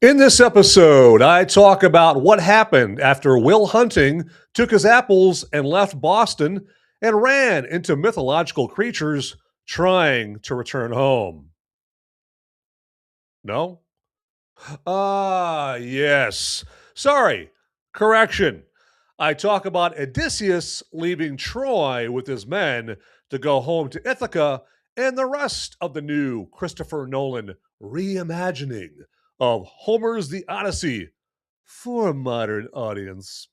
In this episode, I talk about what happened after Will Hunting took his apples and left Boston and ran into mythological creatures trying to return home. No? Yes. Sorry. Correction. I talk about Odysseus leaving Troy with his men to go home to Ithaca and the rest of the new Christopher Nolan reimagining of Homer's The Odyssey for a modern audience.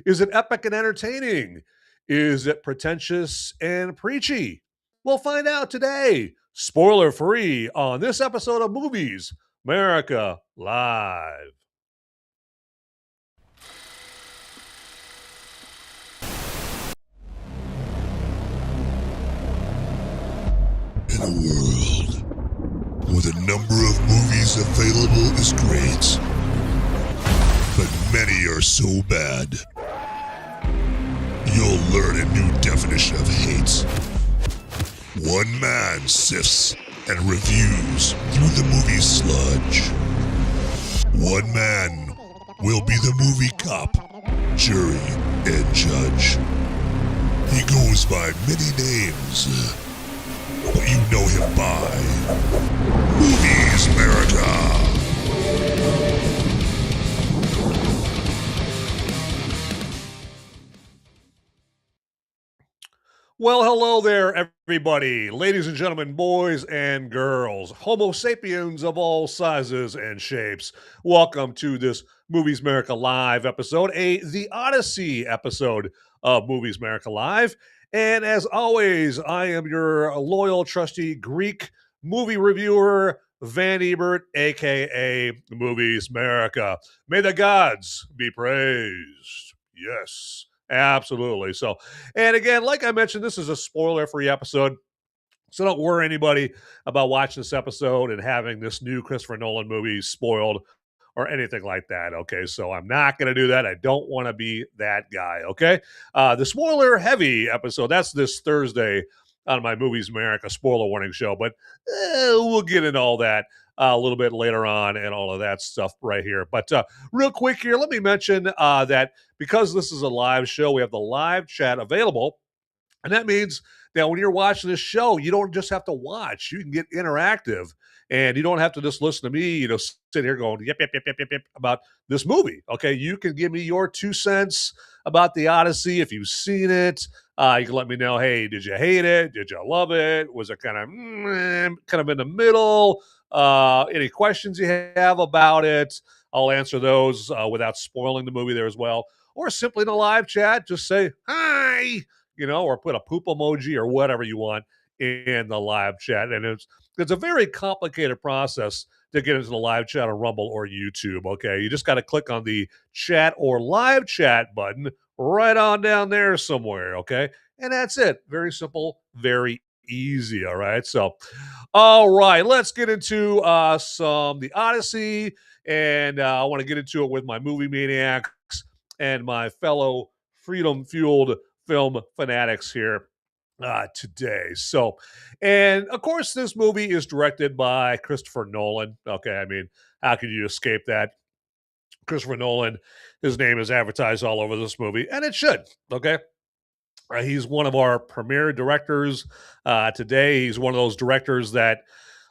Is it epic and entertaining? Is it pretentious and preachy? We'll find out today, spoiler free, on this episode of Movies Merica Live. In a world where the number of movies available is great, but many are so bad, you'll learn a new definition of hate. One man sifts and reviews through the movie sludge. One man will be the movie cop, jury, and judge. He goes by many names, but you know him by Movies Merica. Well, hello there, everybody. Ladies and gentlemen, boys and girls, Homo sapiens of all sizes and shapes. Welcome to this Movies Merica Live episode, The Odyssey episode of Movies Merica Live. And as always, I am your loyal, trusty Greek movie reviewer, Van Ebert, a.k.a. Movies Merica. May the gods be praised. Yes. Absolutely. So, and again, like I mentioned, this is a spoiler-free episode. So don't worry anybody about watching this episode and having this new Christopher Nolan movie spoiled or anything like that. Okay. So I'm not going to do that. I don't want to be that guy. Okay. The spoiler heavy episode, that's this Thursday on my Movies Merica spoiler warning show, but we'll get into all that a little bit later on and all of that stuff right here. But real quick here, let me mention that because this is a live show, we have the live chat available. And that means that when you're watching this show, you don't just have to watch. You can get interactive. And you don't have to just listen to me, sit here going, yep, about this movie. Okay. You can give me your 2 cents about the Odyssey if you've seen it. You can let me know, hey, did you hate it? Did you love it? Was it kind of in the middle? Any questions you have about it? I'll answer those without spoiling the movie there as well. Or simply in a live chat, just say, hi, or put a poop emoji or whatever you want in the live chat. And it's a very complicated process to get into the live chat on Rumble or YouTube, okay? You just got to click on the chat or live chat button right on down there somewhere, okay? And that's it. Very simple, very easy, all right? So, all right, let's get into The Odyssey, and I want to get into it with my movie maniacs and my fellow freedom-fueled film fanatics here today. So, and of course, this movie is directed by Christopher Nolan. Okay, I mean, how could you escape that? Christopher Nolan, his name is advertised all over this movie, and it should. Okay, he's one of our premier directors today. He's one of those directors that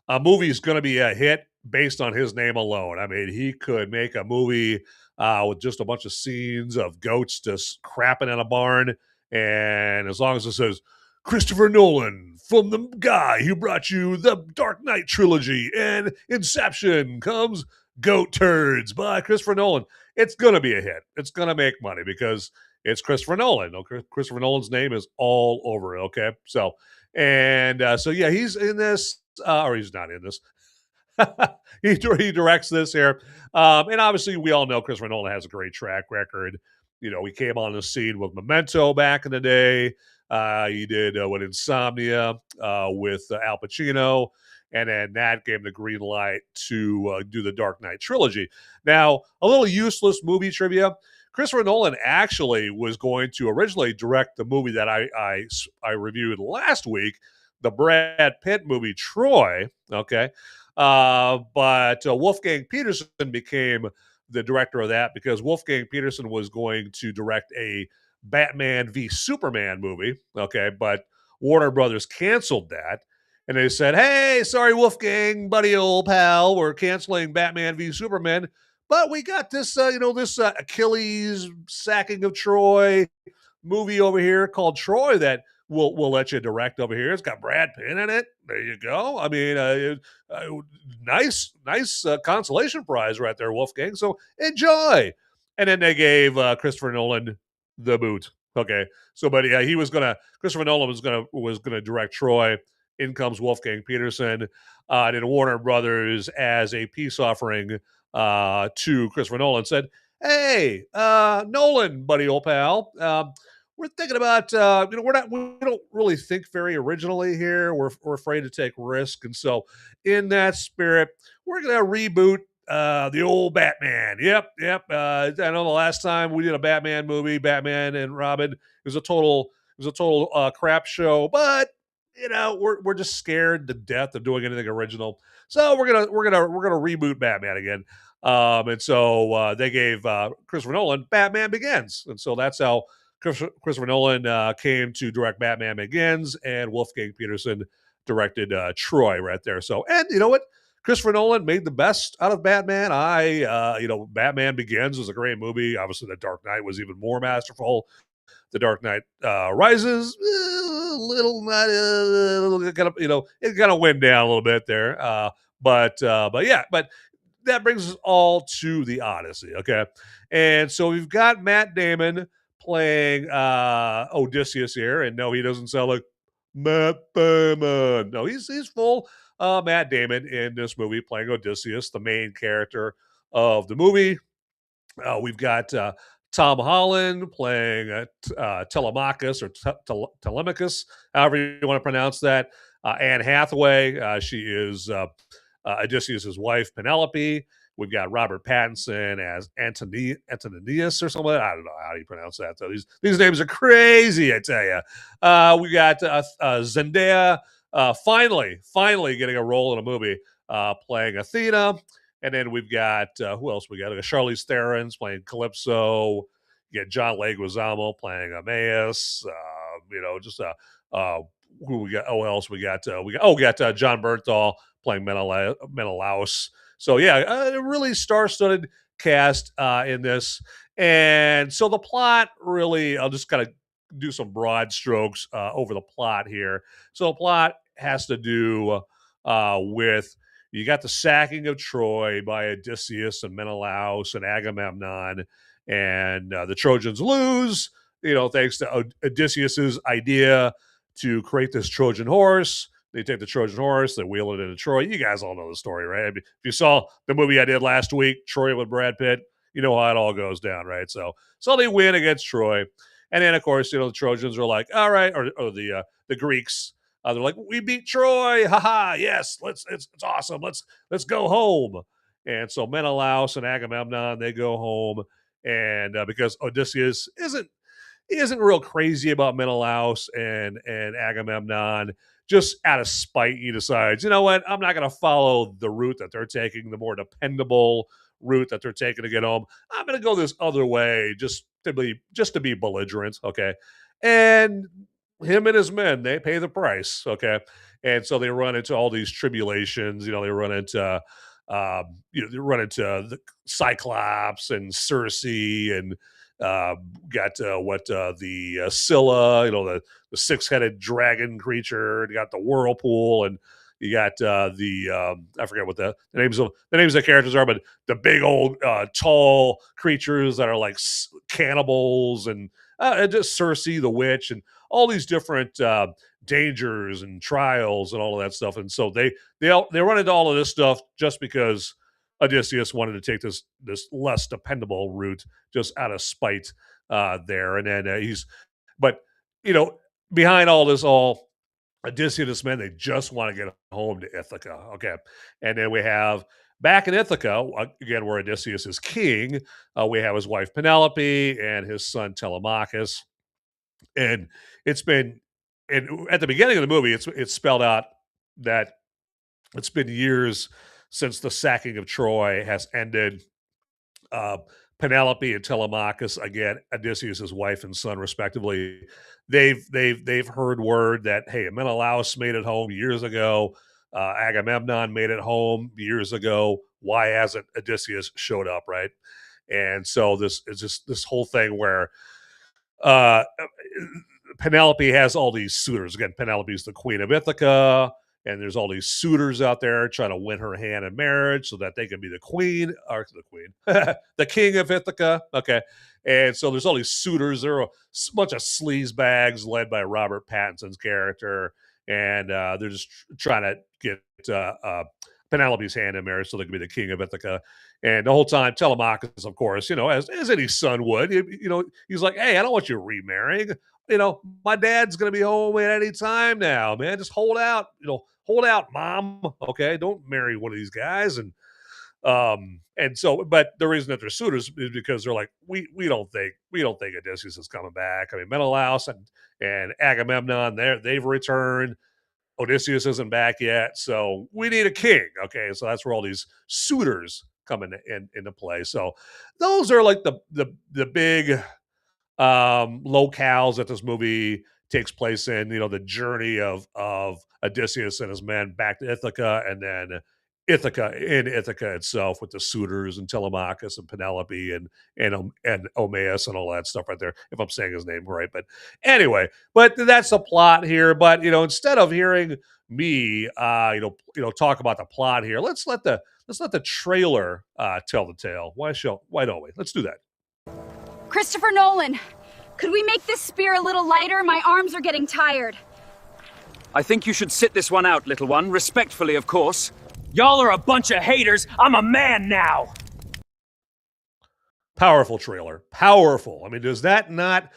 a movie is going to be a hit based on his name alone. I mean, he could make a movie with just a bunch of scenes of goats just crapping in a barn, and as long as it says Christopher Nolan, from the guy who brought you the Dark Knight trilogy and Inception, comes Goat Turds by Christopher Nolan, it's going to be a hit. It's going to make money because it's Christopher Nolan. Okay? Christopher Nolan's name is all over it, okay? So, yeah, he's in this, or he's not in this. he directs this here. And obviously, we all know Christopher Nolan has a great track record. He came on the scene with Memento back in the day. He did with Insomnia with Al Pacino, and then that gave him the green light to do the Dark Knight trilogy. Now, a little useless movie trivia. Christopher Nolan actually was going to originally direct the movie that I reviewed last week, the Brad Pitt movie Troy. Okay, But Wolfgang Peterson became the director of that because Wolfgang Peterson was going to direct a Batman v Superman movie. Okay, but Warner Brothers canceled that. And they said, "Hey, sorry, Wolfgang, buddy, old pal, we're canceling Batman v Superman, but we got this, this Achilles sacking of Troy movie over here called Troy that we'll let you direct over here. It's got Brad Pitt in it. There you go. I mean, nice consolation prize right there, Wolfgang. So enjoy." And then they gave Christopher Nolan the boot. Okay, so but yeah, he was gonna Christopher Nolan was gonna direct Troy. In comes Wolfgang Peterson, and then Warner Brothers, as a peace offering to Christopher Nolan, said, "Hey, Nolan, buddy, old pal, we're thinking about we don't really think very originally here. We're afraid to take risk, and so in that spirit, we're gonna reboot the old Batman. Yep. I know the last time we did a Batman movie, Batman and Robin, it was a total crap show, but we're just scared to death of doing anything original. So we're gonna reboot Batman again." And so they gave Christopher Nolan Batman Begins, and so that's how Christopher Nolan came to direct Batman Begins, and Wolfgang Peterson directed Troy right there. So, and you know what? Christopher Nolan made the best out of Batman. Batman Begins was a great movie. Obviously, The Dark Knight was even more masterful. The Dark Knight Rises, little not, it kind of went down a little bit there. But that brings us all to the Odyssey. Okay, and so we've got Matt Damon playing Odysseus here, and no, he doesn't sound like Matt Damon. No, he's full Matt Damon in this movie playing Odysseus, the main character of the movie. We've got Tom Holland playing Telemachus or Telemachus, however you want to pronounce that. Anne Hathaway, she is Odysseus' wife, Penelope. We've got Robert Pattinson as Antonius or something. I don't know how you pronounce that. So these names are crazy, I tell you. We got Zendaya finally getting a role in a movie playing Athena. And then we've got who else? We got Charlize Theron's playing Calypso. You get John Leguizamo playing Emmaus. Who we got? Oh, else we got? We got Jon Bernthal playing Menelaus. So yeah, a really star-studded cast in this. And so the plot really, I'll just kind of do some broad strokes over the plot here. So the plot has to do with, you got the sacking of Troy by Odysseus and Menelaus and Agamemnon, and the Trojans lose, thanks to Odysseus's idea to create this Trojan horse. They take the Trojan horse, they wheel it into Troy. You guys all know the story, right? I mean, if you saw the movie I did last week, Troy with Brad Pitt, you know how it all goes down, right? So they win against Troy, and then of course, the Trojans are like, all right, or the Greeks. They're like, we beat Troy, haha! Yes, it's awesome. Let's go home. And so Menelaus and Agamemnon, they go home, and because Odysseus isn't real crazy about Menelaus and Agamemnon, just out of spite, he decides, you know what, I'm not going to follow the route that they're taking, the more dependable route that they're taking to get home. I'm going to go this other way, just to be belligerent, okay? And him and his men, they pay the price, okay? And so they run into all these tribulations. They run into the Cyclops and Circe, and got the Scylla, the six-headed dragon creature. You got the whirlpool, and you got I forget what the names of the characters are, but the big old tall creatures that are like cannibals, and just Circe the witch, and all these different dangers and trials and all of that stuff. And so they run into all of this stuff just because Odysseus wanted to take this less dependable route, just out of spite there. And then but behind all this, Odysseus' men, they just want to get home to Ithaca. Okay. And then we have back in Ithaca, again, where Odysseus is king, we have his wife Penelope and his son Telemachus. And at the beginning of the movie, it's spelled out that It's been years since the sacking of Troy has ended. Uh, Penelope and Telemachus, again, Odysseus' wife and son, respectively, they've heard word that hey, Menelaus made it home years ago. Agamemnon made it home years ago. Why hasn't Odysseus showed up? Right, and so this is just this whole thing where uh, Penelope has all these suitors. Again, Penelope's the queen of Ithaca, and there's all these suitors out there trying to win her hand in marriage so that they can be the queen, or the queen, the king of Ithaca. Okay. And so there's all these suitors. There are a bunch of sleaze bags led by Robert Pattinson's character, and they're just trying to get Penelope's hand in marriage so they can be the king of Ithaca. And the whole time, Telemachus, of course, as any son would, he's like, hey, I don't want you remarrying. My dad's going to be home at any time now, man. Just hold out, hold out, mom. Okay. Don't marry one of these guys. And so, but the reason that they're suitors is because they're like, we don't think Odysseus is coming back. I mean, Menelaus and Agamemnon, they've returned. Odysseus isn't back yet, so we need a king. Okay, so that's where all these suitors come into play. So those are like the big locales that this movie takes place in. The journey of Odysseus and his men back to Ithaca, and then Ithaca itself with the suitors and Telemachus and Penelope and Omeus and all that stuff right there. If I'm saying his name right, but anyway, but that's the plot here. But instead of hearing me, talk about the plot here, let's let the trailer tell the tale. Why don't we? Let's do that. Christopher Nolan, could we make this spear a little lighter? My arms are getting tired. I think you should sit this one out, little one. Respectfully, of course. Y'all are a bunch of haters. I'm a man now. Powerful trailer. Powerful. I mean, does that not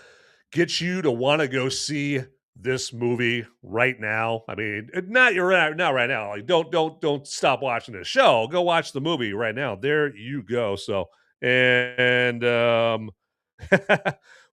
get you to want to go see this movie right now? I mean, not right now. Like, don't stop watching this show. Go watch the movie right now. There you go. So, and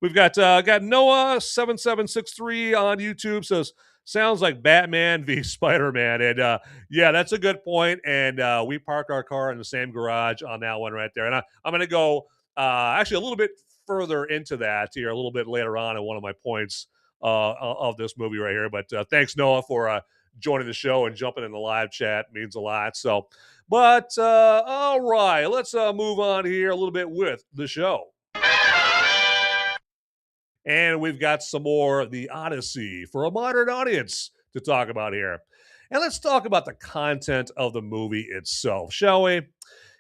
we've got Noah 7763 on YouTube says, sounds like Batman v Spider-Man. And yeah, that's a good point. And we parked our car in the same garage on that one right there. And I'm going to go actually a little bit further into that here a little bit later on in one of my points of this movie right here. But thanks, Noah, for joining the show and jumping in the live chat. It means a lot. So, but all right, let's move on here a little bit with the show. And we've got some more The Odyssey for a modern audience to talk about here. And let's talk about the content of the movie itself, shall we?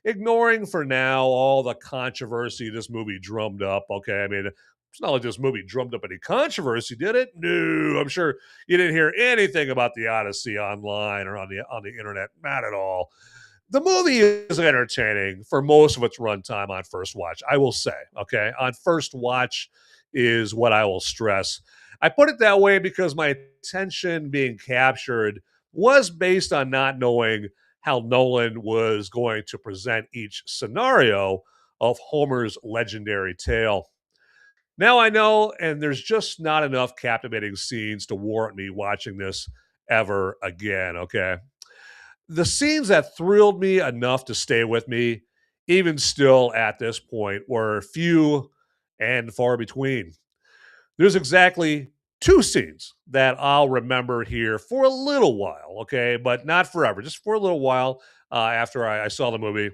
Ignoring for now all the controversy this movie drummed up. Okay, I mean, it's not like this movie drummed up any controversy, did it? No, I'm sure you didn't hear anything about The Odyssey online or on the internet. Not at all. The movie is entertaining for most of its runtime on first watch, I will say. Okay, on first watch is what I will stress. I put it that way because my attention being captured was based on not knowing how Nolan was going to present each scenario of Homer's legendary tale. Now I know, and there's just not enough captivating scenes to warrant me watching this ever again, okay? The scenes that thrilled me enough to stay with me, even still at this point, were few and far between. There's exactly two scenes that I'll remember here for a little while, okay, but not forever, just for a little while after I saw the movie.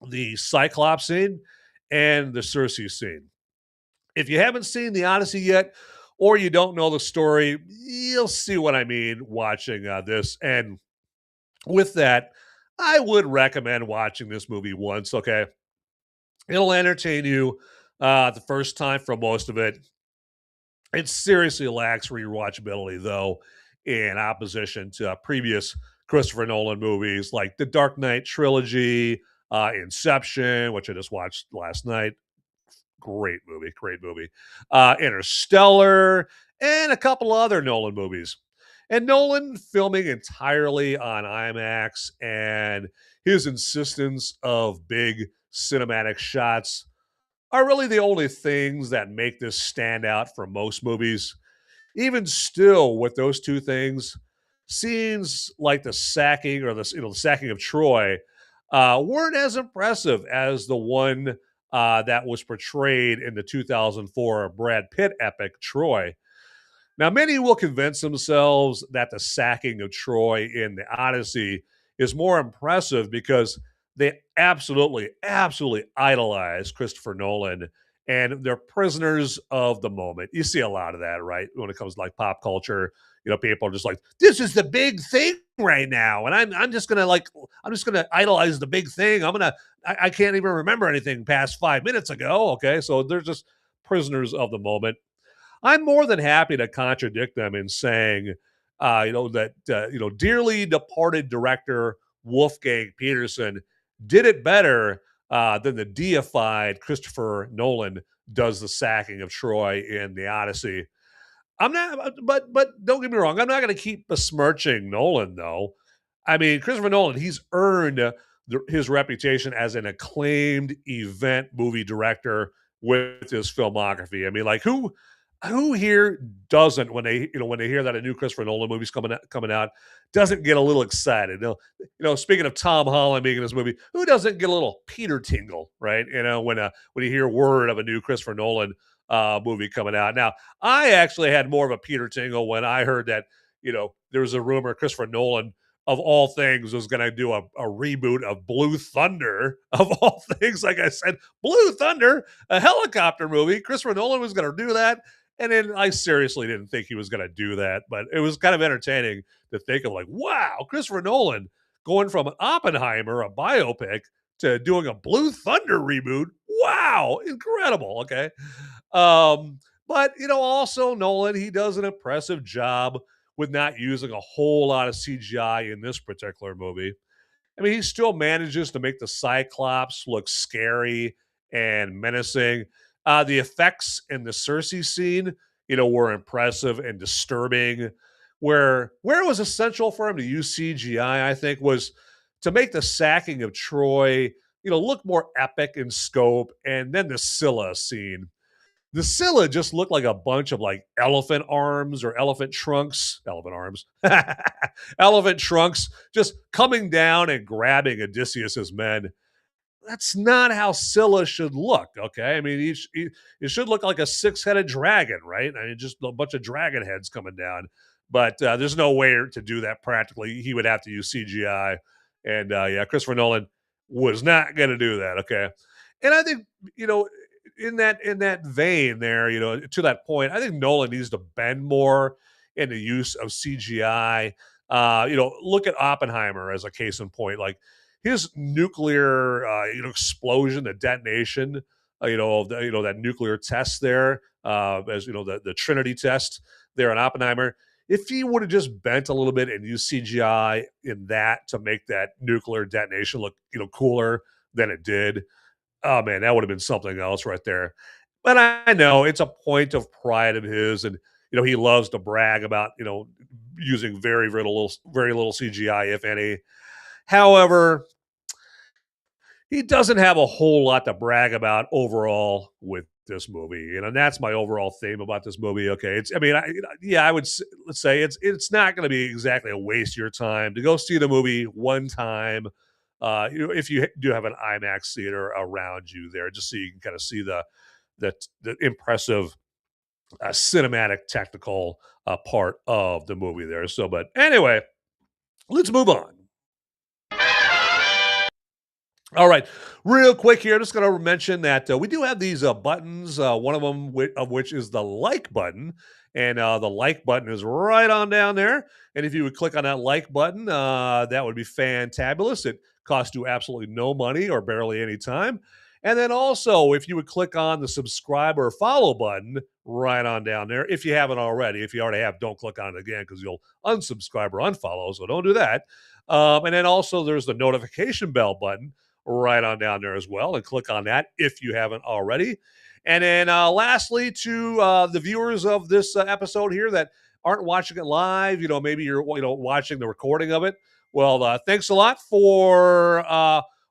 The Cyclops scene and the Circe scene. If you haven't seen The Odyssey yet, or you don't know the story, you'll see what I mean watching this. And with that, I would recommend watching this movie once, okay? It'll entertain you the first time for most of it. It seriously lacks rewatchability, though, in opposition to previous Christopher Nolan movies like the Dark Knight trilogy, Inception, which I just watched last night. Great movie. Interstellar, and a couple other Nolan movies. And Nolan filming entirely on IMAX and his insistence of big cinematic shots are really the only things that make this stand out from most movies. Even still, with those two things, scenes like the sacking or the sacking of Troy weren't as impressive as the one that was portrayed in the 2004 Brad Pitt epic Troy. Now, many will convince themselves that the sacking of Troy in the Odyssey is more impressive because they absolutely idolize Christopher Nolan and they're prisoners of the moment. You see a lot of that, right? When it comes to like pop culture, people are just like, this is the big thing right now. And I'm just gonna idolize the big thing. I can't even remember anything past 5 minutes ago. Okay. So they're just prisoners of the moment. I'm more than happy to contradict them in saying, dearly departed director Wolfgang Peterson did it better than the deified Christopher Nolan does the sacking of Troy in the Odyssey. I'm not, but don't get me wrong. I'm not going to keep besmirching Nolan, though. I mean, Christopher Nolan, he's earned his reputation as an acclaimed event movie director with his filmography. I mean, like who here doesn't when they hear that a new Christopher Nolan movie's coming out doesn't get a little excited? Speaking of Tom Holland being in this movie, who doesn't get a little Peter tingle, right? When you hear word of a new Christopher Nolan movie coming out. Now, I actually had more of a Peter tingle when I heard that there was a rumor Christopher Nolan of all things was going to do a reboot of Blue Thunder of all things. Like I said, Blue Thunder, a helicopter movie. Christopher Nolan was going to do that. And then I seriously didn't think he was going to do that, but it was kind of entertaining to think of like, wow, Christopher Nolan going from Oppenheimer, a biopic, to doing a Blue Thunder reboot. Wow, incredible. Okay. But also Nolan, he does an impressive job with not using a whole lot of CGI in this particular movie. I mean, he still manages to make the Cyclops look scary and menacing. The effects in the Cersei scene, were impressive and disturbing. Where it was essential for him to use CGI, I think, was to make the sacking of Troy, look more epic in scope. And then the Scylla scene. The Scylla just looked like a bunch of like elephant arms or elephant trunks, elephant trunks just coming down and grabbing Odysseus's men. That's not how Scylla should look, okay? I mean, it should look like a six-headed dragon, right? I mean, just a bunch of dragon heads coming down. But there's no way to do that practically. He would have to use CGI. And Christopher Nolan was not going to do that, okay? And I think, in that vein there, to that point, I think Nolan needs to bend more in the use of CGI. Look at Oppenheimer as a case in point. Like his nuclear, explosion, the detonation, that nuclear test there, as the Trinity test there in Oppenheimer. If he would have just bent a little bit and used CGI in that to make that nuclear detonation look, cooler than it did, oh man, that would have been something else right there. But I know it's a point of pride of his, and he loves to brag about using very little CGI, if any. However, he doesn't have a whole lot to brag about overall with this movie, and that's my overall theme about this movie. Okay, I would let's say it's not going to be exactly a waste of your time to go see the movie one time. If you do have an IMAX theater around you there, just so you can kind of see the impressive cinematic technical part of the movie there. So, but anyway, let's move on. All right, real quick here, just going to mention that we do have these buttons, one of them of which is the like button. And the like button is right on down there. And if you would click on that like button, that would be fantabulous. It costs you absolutely no money or barely any time. And then also, if you would click on the subscribe or follow button right on down there, if you haven't already. If you already have, don't click on it again because you'll unsubscribe or unfollow, so don't do that. And then also, there's the notification bell button right on down there as well, and click on that if you haven't already. And then lastly, to the viewers of this episode here that aren't watching it live, maybe you're watching the recording of it. Well, thanks a lot for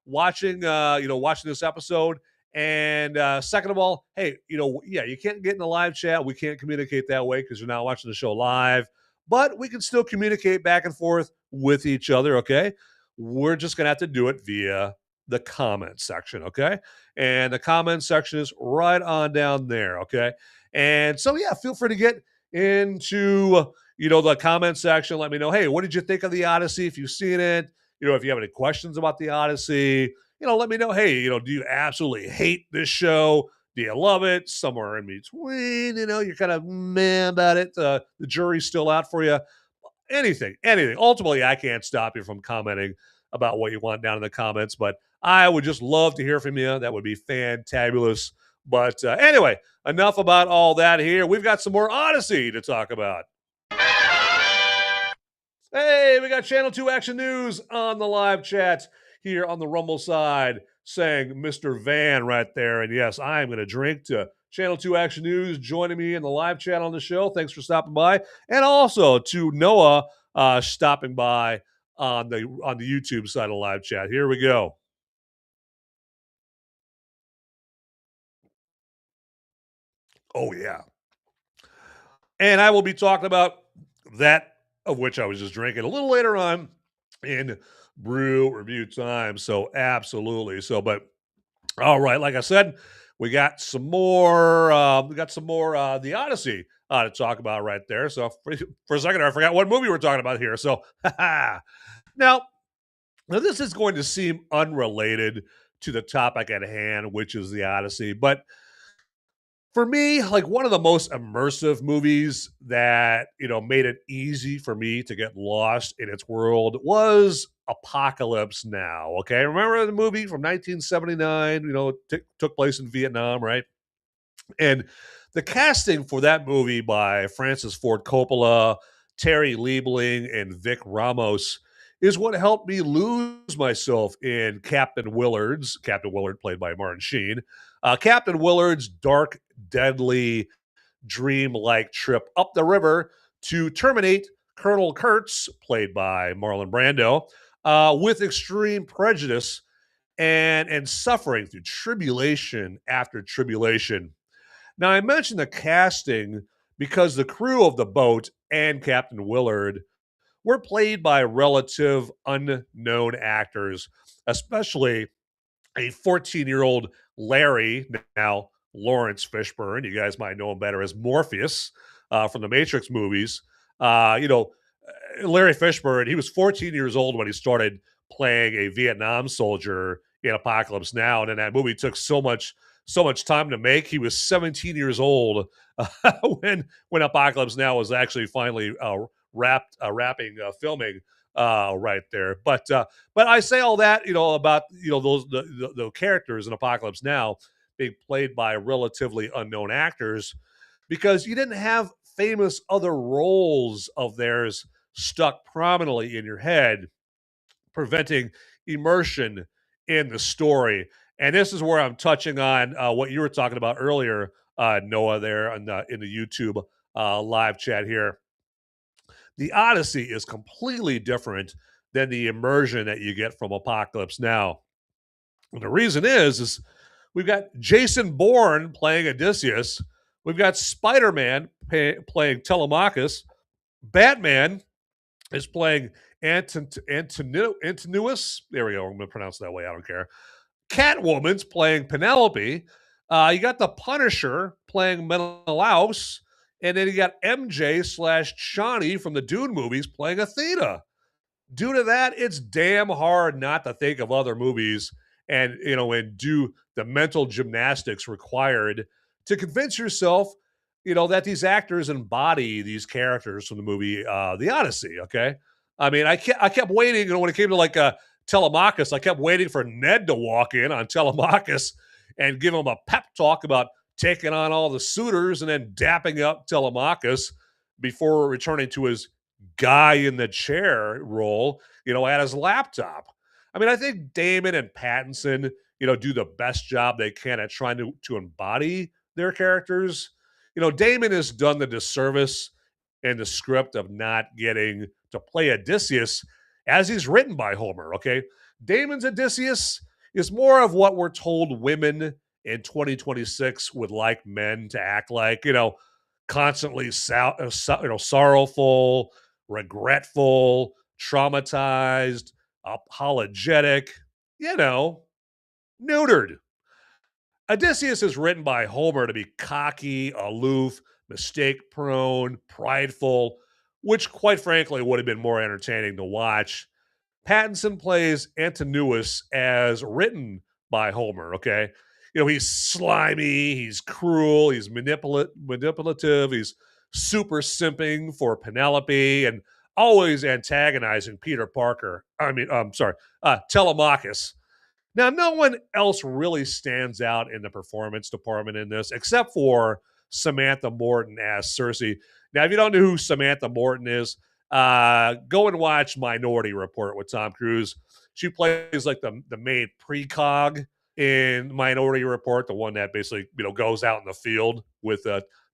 watching this episode. And second of all, hey, you can't get in the live chat. We can't communicate that way because you're not watching the show live. but we can still communicate back and forth with each other, okay? We're just going to have to do it via the comment section, okay? And the comment section is right on down there, okay? And so, yeah, feel free to get into, the comment section. Let me know, hey, what did you think of the Odyssey? If you've seen it, if you have any questions about the Odyssey, let me know, hey, do you absolutely hate this show? Do you love it? Somewhere in between, you're kind of meh about it. The jury's still out for you. Anything. Ultimately, I can't stop you from commenting about what you want down in the comments, but I would just love to hear from you. That would be fantabulous. But anyway, enough about all that here. We've got some more Odyssey to talk about. Hey, we got Channel 2 Action News on the live chat here on the Rumble side saying Mr. Van right there. And yes, I am going to drink to Channel 2 Action News joining me in the live chat on the show. Thanks for stopping by. And also to Noah stopping by on the YouTube side of the live chat. Here we go. Oh, yeah. And I will be talking about that of which I was just drinking a little later on in brew review time. So absolutely. But all right, like I said, we got some more. The Odyssey to talk about right there. So for a second, I forgot what movie we're talking about here. So now this is going to seem unrelated to the topic at hand, which is the Odyssey, but for me, like one of the most immersive movies that, made it easy for me to get lost in its world was Apocalypse Now. Okay. Remember the movie from 1979, took place in Vietnam, right? And the casting for that movie by Francis Ford Coppola, Terry Liebling, and Vic Ramos is what helped me lose myself in Captain Willard, played by Martin Sheen, Captain Willard's dark, deadly, dream-like trip up the river to terminate Colonel Kurtz, played by Marlon Brando, with extreme prejudice and suffering through tribulation after tribulation. Now, I mentioned the casting because the crew of the boat and Captain Willard were played by relative unknown actors, especially a 14-year-old Larry, now Lawrence Fishburne. You guys might know him better as Morpheus from the Matrix movies. Larry Fishburne, he was 14 years old when he started playing a Vietnam soldier in Apocalypse Now. And then that movie took so much time to make. He was 17 years old when Apocalypse Now was actually finally wrapping filming right there. But I say all that, about those the characters in Apocalypse Now being played by relatively unknown actors because you didn't have famous other roles of theirs stuck prominently in your head, preventing immersion in the story. And this is where I'm touching on what you were talking about earlier, Noah, there in the YouTube live chat here. The Odyssey is completely different than the immersion that you get from Apocalypse Now. And the reason is we've got Jason Bourne playing Odysseus. We've got Spider-Man playing Telemachus. Batman is playing Antinous. There we go. I'm going to pronounce it that way. I don't care. Catwoman's playing Penelope. You got the Punisher playing Menelaus. And then you got MJ/Shawnee from the Dune movies playing Athena. Due to that, it's damn hard not to think of other movies and do the mental gymnastics required to convince yourself, that these actors embody these characters from the movie The Odyssey. Okay, I mean, I kept waiting. When it came to Telemachus, I kept waiting for Ned to walk in on Telemachus and give him a pep talk about taking on all the suitors and then dapping up Telemachus before returning to his guy in the chair role, at his laptop. I mean, I think Damon and Pattinson, do the best job they can at trying to embody their characters. Damon has done the disservice in the script of not getting to play Odysseus as he's written by Homer, okay? Damon's Odysseus is more of what we're told women in 2026 would like men to act like, constantly sorrowful, regretful, traumatized, apologetic, you know, neutered. Odysseus is written by Homer to be cocky, aloof, mistake prone, prideful, which quite frankly would have been more entertaining to watch. Pattinson plays Antinous as written by Homer, okay? He's slimy, he's cruel, he's manipulative, he's super simping for Penelope and always antagonizing Peter Parker. Telemachus. Now, no one else really stands out in the performance department in this, except for Samantha Morton as Cersei. Now, if you don't know who Samantha Morton is, go and watch Minority Report with Tom Cruise. She plays like the main precog in Minority Report, the one that basically goes out in the field with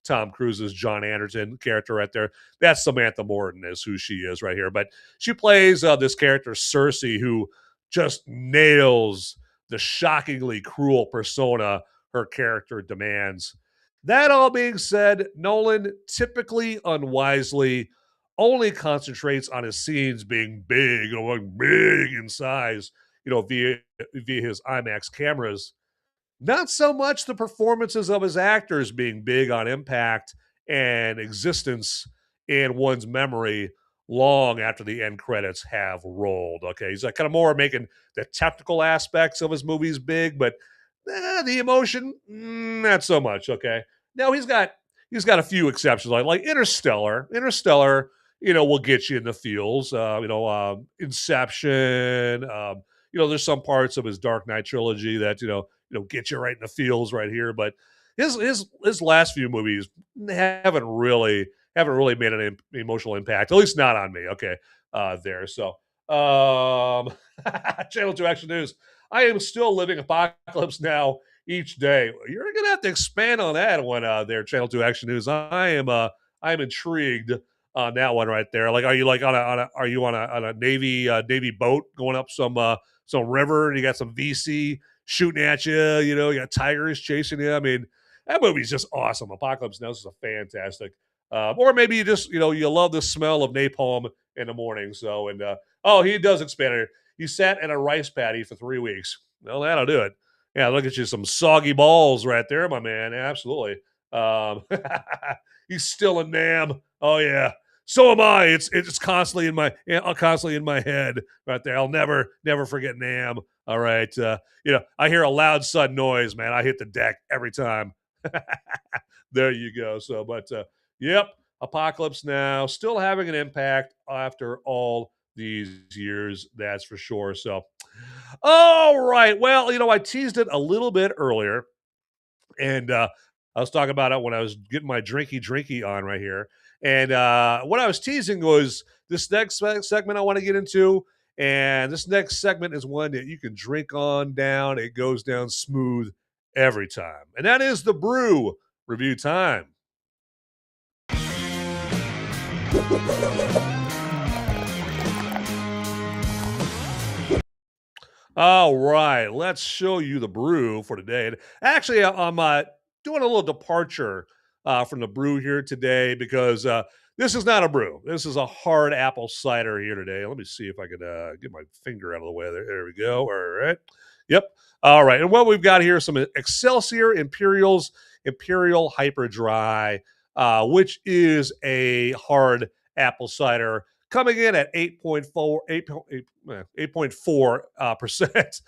Tom Cruise's John Anderson character right there. That's Samantha Morton is who she is right here. But she plays this character Cersei, who just nails the shockingly cruel persona her character demands. That all being said, Nolan typically unwisely only concentrates on his scenes being big, big in size, via his IMAX cameras. Not so much the performances of his actors being big on impact and existence in one's memory long after the end credits have rolled. Okay, he's kind of more making the technical aspects of his movies big, but the emotion, not so much. Okay, now he's got a few exceptions like Interstellar. Interstellar, will get you in the feels. Inception. There's some parts of his Dark Knight trilogy that get you right in the feels right here. But his last few movies haven't really made an emotional impact, at least not on me. Okay, there. So, Channel 2 Action News. I am still living Apocalypse Now each day. You're gonna have to expand on that one there, Channel 2 Action News. I'm intrigued on that one right there. Like, are you like on a Navy boat going up some river and you got some VC shooting at you? You got tigers chasing you. I mean, that movie's just awesome. Apocalypse Now is a fantastic. Or maybe you just you love the smell of napalm in the morning. So he does expand it. He sat in a rice paddy for 3 weeks. Well, that'll do it. Yeah, look at you, some soggy balls right there, my man. Absolutely. He's still a nam. Oh yeah. So am I. It's constantly in my head right there. I'll never forget Nam. All right. I hear a loud sudden noise, man. I hit the deck every time. There you go. So, but yep, Apocalypse Now still having an impact after all these years. That's for sure. So, all right. Well, I teased it a little bit earlier, and I was talking about it when I was getting my drinky on right here. And what I was teasing was this next segment I want to get into. And this next segment is one that you can drink on down. It goes down smooth every time. And that is the brew review time. All right, let's show you the brew for today. And actually, I'm doing a little departure from the brew here today because this is not a brew. This is a hard apple cider here today. Let me see if I can get my finger out of the way. There we go. All right. Yep. All right. And what we've got here is some Excelsior Imperial Hyper Dry, which is a hard apple cider coming in at 8.4%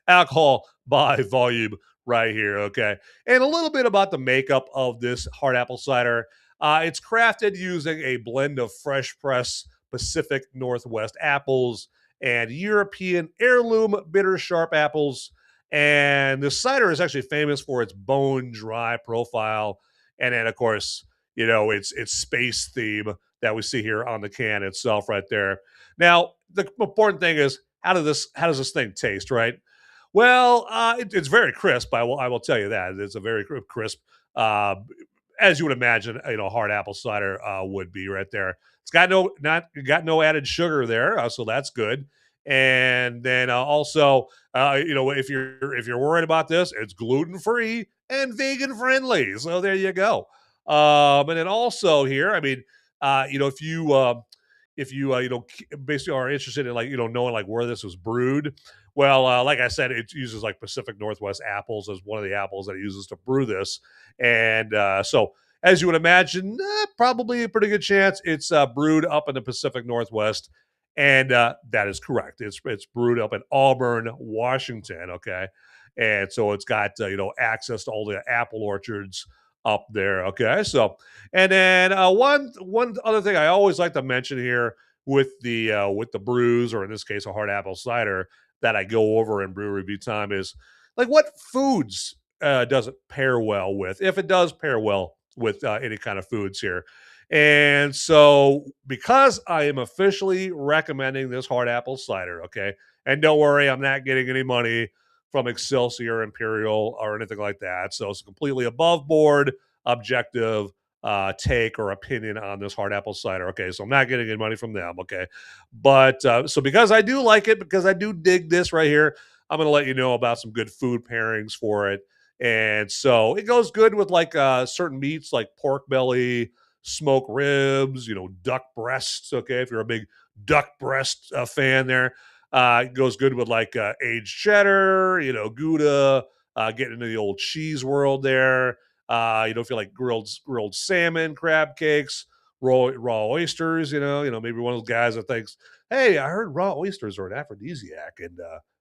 alcohol by volume right here. Okay. And a little bit about the makeup of this hard apple cider. It's crafted using a blend of fresh press Pacific Northwest apples and European heirloom bitter sharp apples. And the cider is actually famous for its bone dry profile. And then, of course, its space theme that we see here on the can itself right there. Now, the important thing is, how does this thing taste, right? Well, it's very crisp. I will tell you that. It's a very crisp, as you would imagine, hard apple cider would be right there. It's got no added sugar there, so that's good. And then also, if you're worried about this, it's gluten free and vegan friendly. So there you go. And then also here, I mean, if you basically are interested in like knowing like where this was brewed, well, like I said, it uses like Pacific Northwest apples as one of the apples that it uses to brew this, and so as you would imagine, probably a pretty good chance it's brewed up in the Pacific Northwest, and that is correct. It's brewed up in Auburn, Washington. Okay, and so it's got access to all the apple orchards up there. Okay, so and then one other thing I always like to mention here with the brews, or in this case a hard apple cider that I go over in brew review time, is like what foods does it pair well with, if it does pair well with any kind of foods here. And so because I am officially recommending this hard apple cider, okay, and don't worry, I'm not getting any money from Excelsior, Imperial, or anything like that. So it's completely above board, objective take or opinion on this hard apple cider. Okay, so I'm not getting any money from them. Okay, but so because I do like it, because I do dig this right here, I'm going to let you know about some good food pairings for it. And so it goes good with like certain meats like pork belly, smoked ribs, duck breasts. Okay, if you're a big duck breast fan there, it goes good with like aged cheddar, Gouda, getting into the old cheese world there. If you like grilled salmon, crab cakes, raw oysters, maybe one of those guys that thinks, hey, I heard raw oysters are an aphrodisiac, and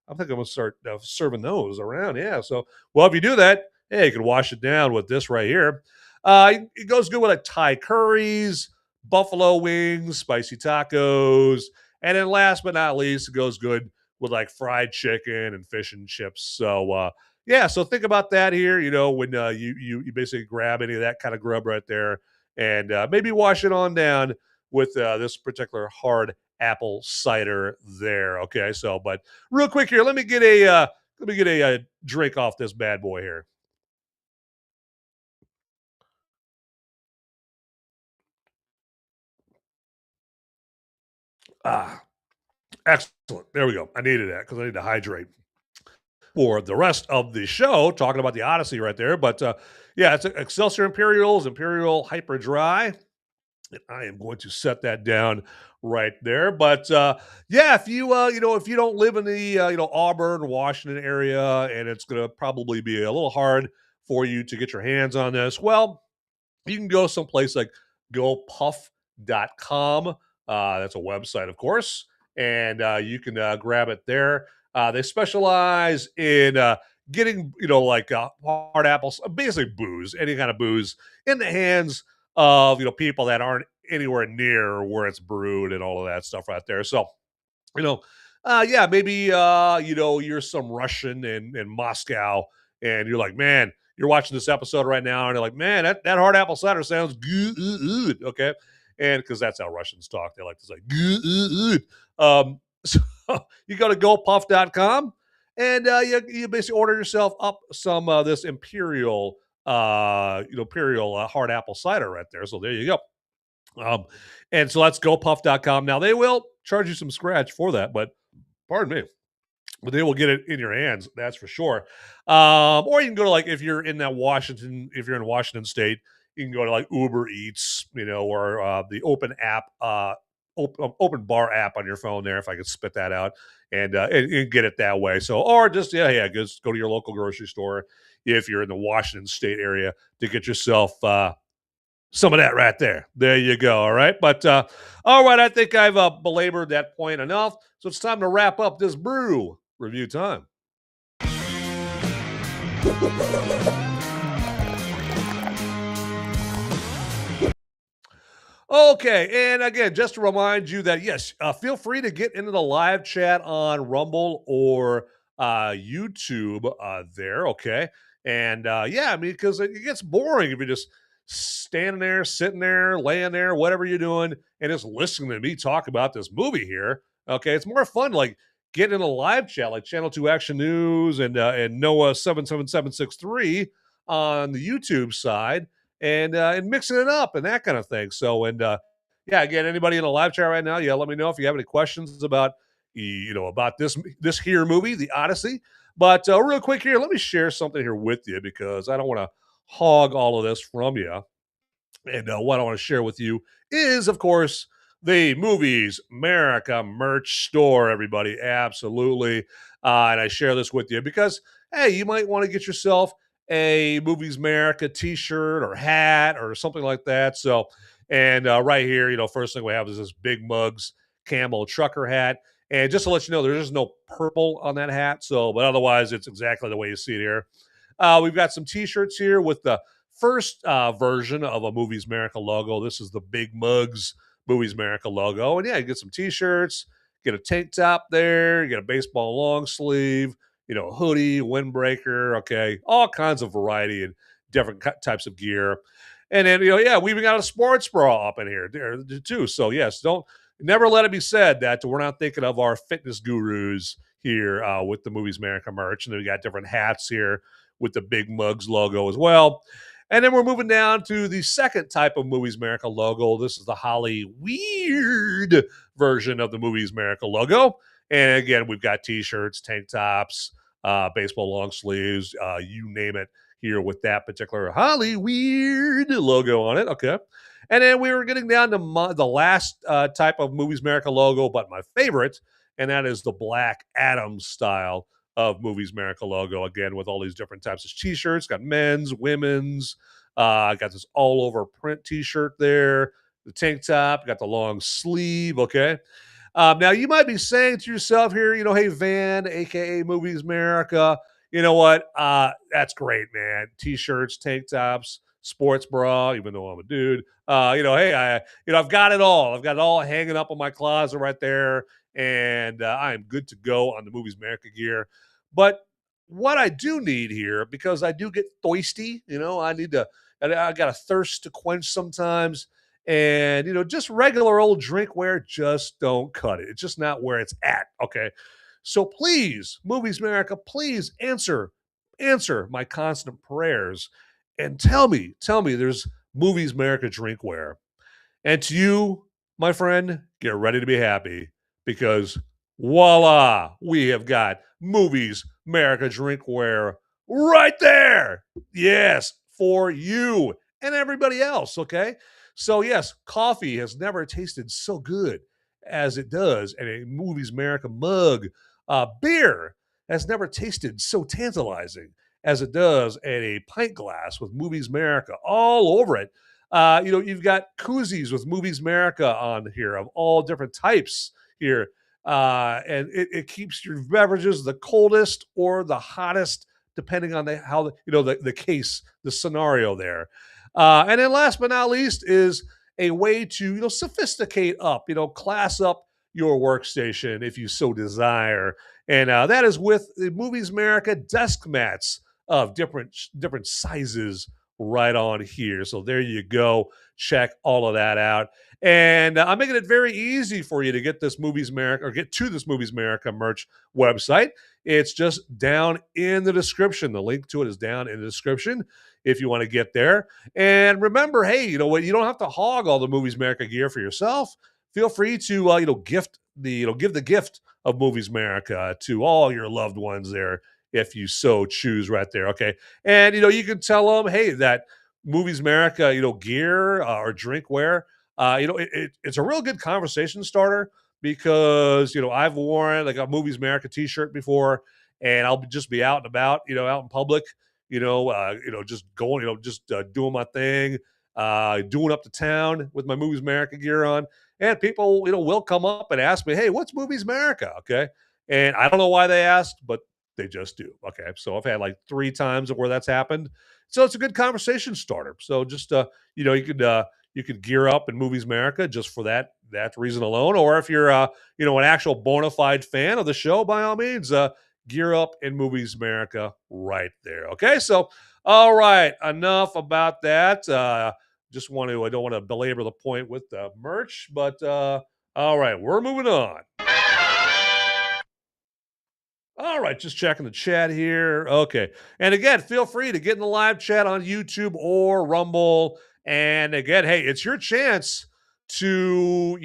I'm thinking I'm gonna start serving those around. Yeah, so well, if you do that, hey, you can wash it down with this right here. It goes good with like Thai curries, buffalo wings, spicy tacos, and then last but not least, it goes good with like fried chicken and fish and chips. So yeah, so think about that here. When you basically grab any of that kind of grub right there, and maybe wash it on down with this particular hard apple cider there. Okay, so but real quick here, let me get a drink off this bad boy here. Ah, excellent. There we go. I needed that because I need to hydrate for the rest of the show, talking about the Odyssey right there. But yeah, it's Excelsior Imperials, Imperial Hyper Dry. And I am going to set that down right there. But yeah, if you if you don't live in the Auburn, Washington area, and it's going to probably be a little hard for you to get your hands on this, well, you can go someplace like gopuff.com. That's a website, of course, and you can grab it there. They specialize in getting, like hard apples, basically booze, any kind of booze, in the hands of people that aren't anywhere near where it's brewed and all of that stuff right there. So you know, yeah, maybe you're some Russian in Moscow, and you're like, man, you're watching this episode right now, and you're like, man, that hard apple cider sounds good, okay? And because that's how Russians talk, they like to say good. So you go to gopuff.com, and you basically order yourself up some this imperial hard apple cider right there. So there you go. Um, and so that's gopuff.com. Now they will charge you some scratch for that, but pardon me, but they will get it in your hands. That's for sure. Or you can go to like, if you're in Washington State, you can go to like Uber Eats, or the Open app, Open Bar app on your phone there, if I could spit that out, and get it that way. So, or just, just go to your local grocery store if you're in the Washington State area to get yourself, some of that right there. There you go. All right. But all right, I think I've belabored that point enough. So it's time to wrap up this brew review time. Okay, and again, just to remind you that yes, feel free to get into the live chat on Rumble or YouTube there. Okay, and yeah, I mean, because it gets boring if you're just standing there, sitting there, laying there, whatever you're doing, and just listening to me talk about this movie here. Okay, it's more fun like getting in a live chat like Channel 2 Action News and Noah 77763 on the YouTube side, and mixing it up and that kind of thing. So yeah, again, anybody in the live chat right now, yeah, let me know if you have any questions about about this here movie, The Odyssey. But real quick here, let me share something here with you because I don't want to hog all of this from you. And what I want to share with you is, of course, the Movies Merica merch store, everybody. Absolutely. And I share this with you because, hey, you might want to get yourself a Movies Merica t shirt or hat or something like that. So, and right here, first thing we have is this Big Mugs camel trucker hat. And just to let you know, there's no purple on that hat. So, but otherwise, it's exactly the way you see it here. We've got some t shirts here with the first version of a Movies Merica logo. This is the Big Mugs Movies Merica logo. And yeah, you get some t-shirts, get a tank top there, you get a baseball long sleeve, a hoodie, windbreaker, okay, all kinds of variety and different types of gear. And then, yeah, we even got a sports bra up in here there too. So yes, don't never let it be said that we're not thinking of our fitness gurus here with the Movies Merica merch. And then we got different hats here with the Big Mugs logo as well. And then we're moving down to the second type of Movies Merica logo. This is the Holly Weird version of the Movies Merica logo. And again, we've got t-shirts, tank tops, baseball long sleeves, you name it here with that particular Holly Weird logo on it. Okay. And then we were getting down to the last type of Movies Merica logo, but my favorite, and that is the Black Adam style of Movies Merica logo, again, with all these different types of t-shirts. Got men's, women's. Got this all-over print t-shirt there. The tank top. Got the long sleeve, okay? Now, you might be saying to yourself here, hey, Van, a.k.a. Movies Merica, you know what? That's great, man. T-shirts, tank tops, sports bra, even though I'm a dude. Hey, I've got it all. I've got it all hanging up in my closet right there, and I am good to go on the Movies Merica gear. But what I do need here, because I do get thirsty, I got a thirst to quench sometimes. And, just regular old drinkware just don't cut it. It's just not where it's at. Okay. So please, Movies Merica, please answer my constant prayers and tell me there's Movies Merica drinkware. And to you, my friend, get ready to be happy because voila, we have got Movies Merica drinkware right there. Yes, for you and everybody else, okay? So yes, coffee has never tasted so good as it does in a Movies Merica mug. Beer has never tasted so tantalizing as it does in a pint glass with Movies Merica all over it. You've got koozies with Movies Merica on here of all different types here. And it keeps your beverages the coldest or the hottest, depending on the case, the scenario there. And then last but not least is a way to, sophisticate up, class up your workstation if you so desire. And that is with the Movies Merica desk mats of different sizes right on here. So there you go. Check all of that out. And I'm making it very easy for you to get this Movies Merica or get to this Movies Merica merch website. It's just down in the description. The link to it is down in the description if you want to get there. And remember, hey, you don't have to hog all the Movies Merica gear for yourself. Feel free to gift give the gift of Movies Merica to all your loved ones there if you so choose right there. Okay. And, you can tell them, hey, that Movies Merica, gear or drinkware, it's a real good conversation starter because, I've worn like a Movies Merica t-shirt before and I'll just be out and about, out in public, just going, doing my thing, doing up to town with my Movies Merica gear on. And people, will come up and ask me, hey, what's Movies Merica? Okay. And I don't know why they asked, but they just do. Okay. So I've had like 3 times where that's happened. So it's a good conversation starter. So just, you could gear up in Movies Merica just for that reason alone. Or if you're, an actual bona fide fan of the show, by all means, gear up in Movies Merica right there. Okay. So, all right. Enough about that. I don't want to belabor the point with the merch, but, all right, we're moving on. All right, just checking the chat here. Okay. And again, feel free to get in the live chat on YouTube or Rumble. And again, hey, it's your chance to,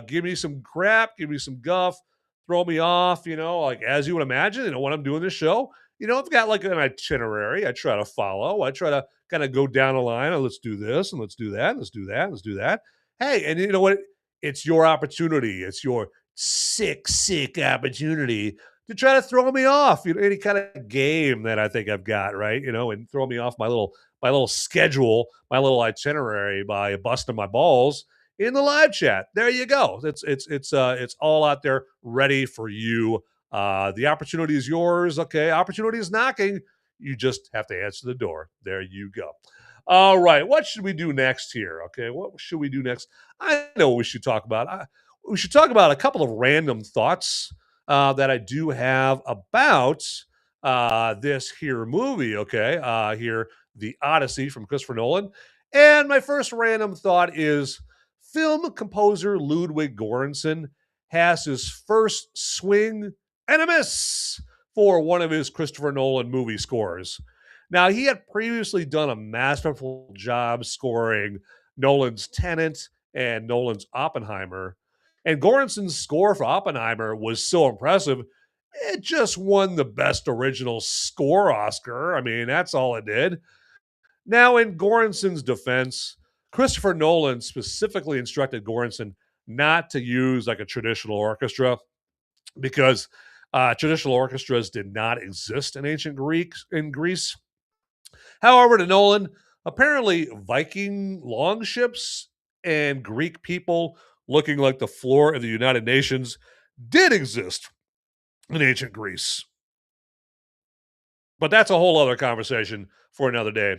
give me some crap, give me some guff, throw me off, like as you would imagine, when I'm doing this show. I've got like an itinerary I try to follow. I try to kind of go down the line and let's do this and let's do that, and let's do that, and let's do that. Hey, and you know what? It's your opportunity. It's your sick opportunity to try to throw me off. Any kind of game that I think I've got, right? And throw me off my little schedule, my little itinerary by busting my balls in the live chat. There you go. It's all out there ready for you. The opportunity is yours. Okay, opportunity is knocking. You just have to answer the door. There you go. All right, what should we do next here? Okay, what should we do next? I know what we should talk about. We should talk about a couple of random thoughts that I do have about this here movie. Okay, here the Odyssey from Christopher Nolan. And my first random thought is film composer Ludwig Göransson has his first swing and a miss for one of his Christopher Nolan movie scores. Now, he had previously done a masterful job scoring Nolan's Tenet and Nolan's Oppenheimer. And Göransson's score for Oppenheimer was so impressive, it just won the Best Original Score Oscar. I mean, that's all it did. Now, in Göransson's defense, Christopher Nolan specifically instructed Göransson not to use like a traditional orchestra because traditional orchestras did not exist in ancient Greece. However, to Nolan, apparently Viking longships and Greek people looking like the floor of the United Nations did exist in ancient Greece. But that's a whole other conversation for another day.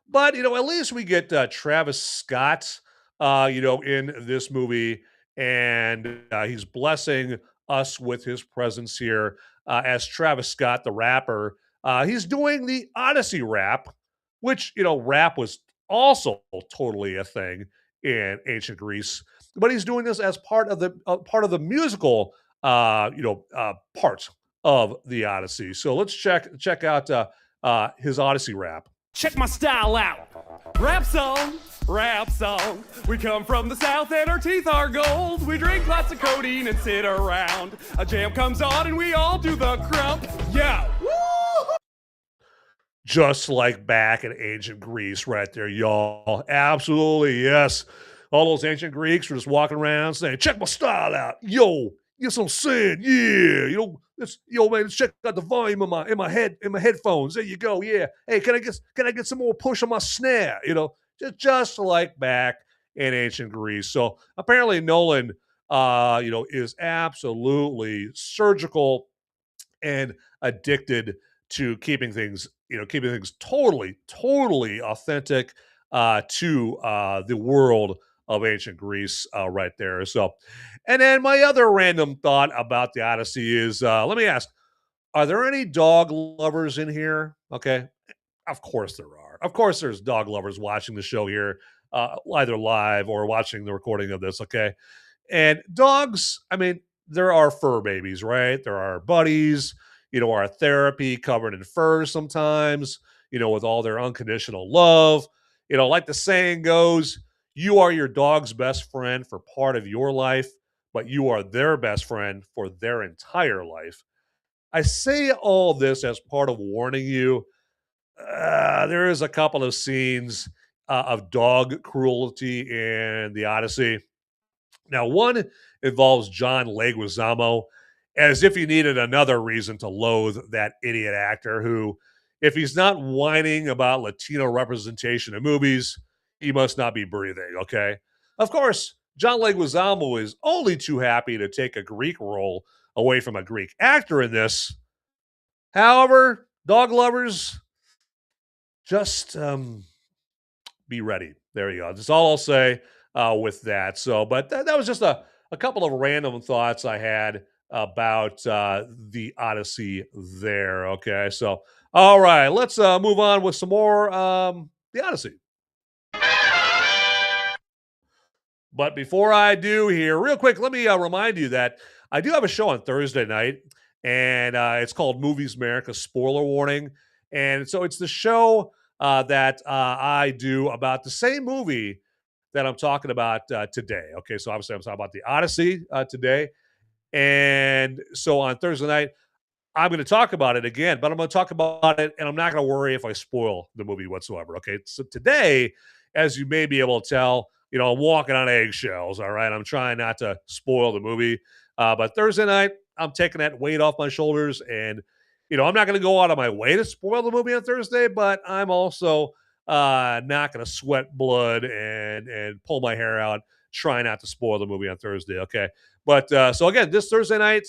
But, at least we get Travis Scott, in this movie, and he's blessing us with his presence here as Travis Scott, the rapper. He's doing the Odyssey rap, which, rap was also totally a thing in ancient Greece. But he's doing this as part of the musical, part of the Odyssey. So let's check out his Odyssey rap. Check my style out. Rap song, rap song. We come from the south and our teeth are gold. We drink lots of codeine and sit around. A jam comes on and we all do the crump. Yeah. Just like back in ancient Greece right there, y'all. Absolutely, yes. All those ancient Greeks were just walking around saying, check my style out. Yo, yes, I'm saying, yeah. Man, let's check out the volume in my headphones. There you go. Yeah. Hey, can I get some more push on my snare? Just like back in ancient Greece. So apparently Nolan is absolutely surgical and addicted to keeping things totally authentic to the world of ancient Greece right there. So, and then my other random thought about the Odyssey is, let me ask, are there any dog lovers in here? Okay. Of course there are. Of course there's dog lovers watching the show here, either live or watching the recording of this. Okay. And dogs, I mean, there are fur babies, right? There are buddies, our therapy covered in fur sometimes, with all their unconditional love. Like the saying goes, you are your dog's best friend for part of your life, but you are their best friend for their entire life. I say all this as part of warning you. There is a couple of scenes of dog cruelty in the Odyssey. Now, one involves John Leguizamo, as if he needed another reason to loathe that idiot actor who, if he's not whining about Latino representation in movies, he must not be breathing, okay? Of course, John Leguizamo is only too happy to take a Greek role away from a Greek actor in this. However, dog lovers, just be ready. There you go. That's all I'll say with that. So, but that was just a couple of random thoughts I had about the Odyssey there. Okay, so all right, let's move on with some more the Odyssey. But before I do here, real quick, let me remind you that I do have a show on Thursday night, and it's called Movies Merica Spoiler Warning. And so it's the show that I do about the same movie that I'm talking about today. Okay, so obviously I'm talking about the Odyssey today. And so on Thursday night, I'm going to talk about it again, but I'm going to talk about it, and I'm not going to worry if I spoil the movie whatsoever. Okay, so today, as you may be able to tell, I'm walking on eggshells. All right, I'm trying not to spoil the movie, but Thursday night, I'm taking that weight off my shoulders, and I'm not going to go out of my way to spoil the movie on Thursday, but I'm also not going to sweat blood and pull my hair out, try not to spoil the movie on Thursday. Okay, but so again, this Thursday night.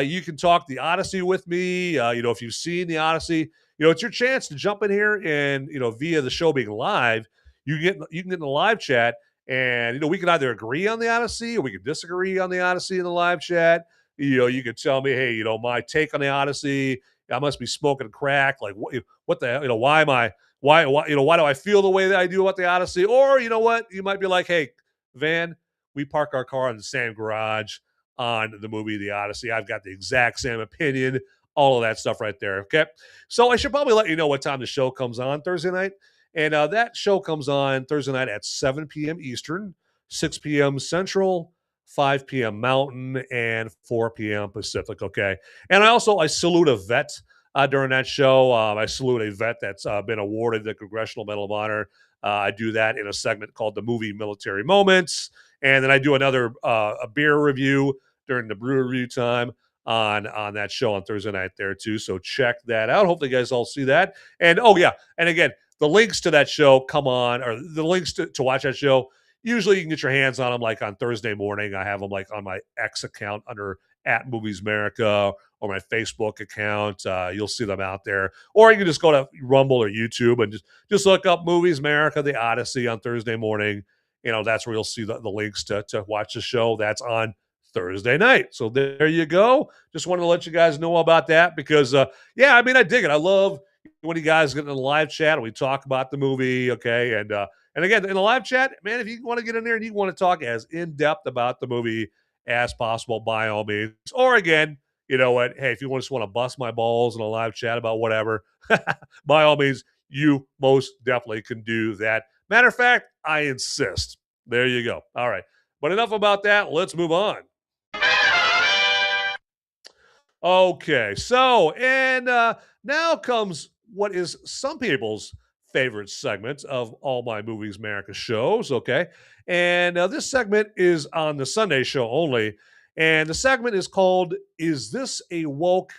You can talk the Odyssey with me. If you've seen the Odyssey, it's your chance to jump in here and, via the show being live, you can get in the live chat, and, we can either agree on the Odyssey or we can disagree on the Odyssey in the live chat. You could tell me, hey, my take on the Odyssey, I must be smoking crack. Like what the hell, why am I, why, why do I feel the way that I do about the Odyssey? Or, what, you might be like, hey, Van, we park our car in the same garage on the movie The Odyssey. I've got the exact same opinion, all of that stuff right there. Okay. So I should probably let you know what time the show comes on Thursday night. And that show comes on Thursday night at 7 p.m. Eastern, 6 p.m. Central, 5 p.m. Mountain, and 4 p.m. Pacific. Okay. And I salute a vet during that show. I salute a vet that's been awarded the Congressional Medal of Honor. I do that in a segment called the Movie Military Moments. And then I do another a beer review during the brew review time on that show on Thursday night there too. So check that out. Hopefully you guys all see that. And and again, the links to that show come on, or the links to watch that show. Usually you can get your hands on them like on Thursday morning. I have them like on my X account under at Movies Merica, or my Facebook account. You'll see them out there. Or you can just go to Rumble or YouTube and just look up Movies Merica, The Odyssey on Thursday morning. That's where you'll see the links to watch the show. That's on Thursday night. So there you go. Just wanted to let you guys know about that because, I dig it. I love when you guys get in the live chat and we talk about the movie. Okay. And again, in the live chat, man, if you want to get in there and you want to talk as in-depth about the movie as possible, by all means. Or again, you know what? Hey, if you just want to bust my balls in a live chat about whatever, by all means, you most definitely can do that. Matter of fact, I insist. There you go. All right. But enough about that. Let's move on. Okay. So, and now comes what is some people's favorite segment of all my Movies Merica shows. Okay. And this segment is on the Sunday show only. And the segment is called, Is This a Woke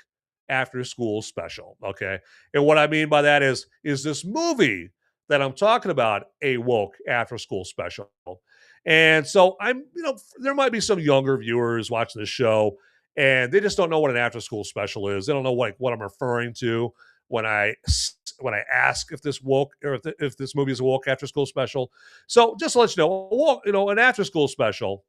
After School Special? Okay. And what I mean by that is this movie that I'm talking about a woke after school special? And so there might be some younger viewers watching this show and they just don't know what an after school special is. They don't know what I'm referring to when I ask if this woke or if this movie is a woke after school special. So just to let you know, an after school special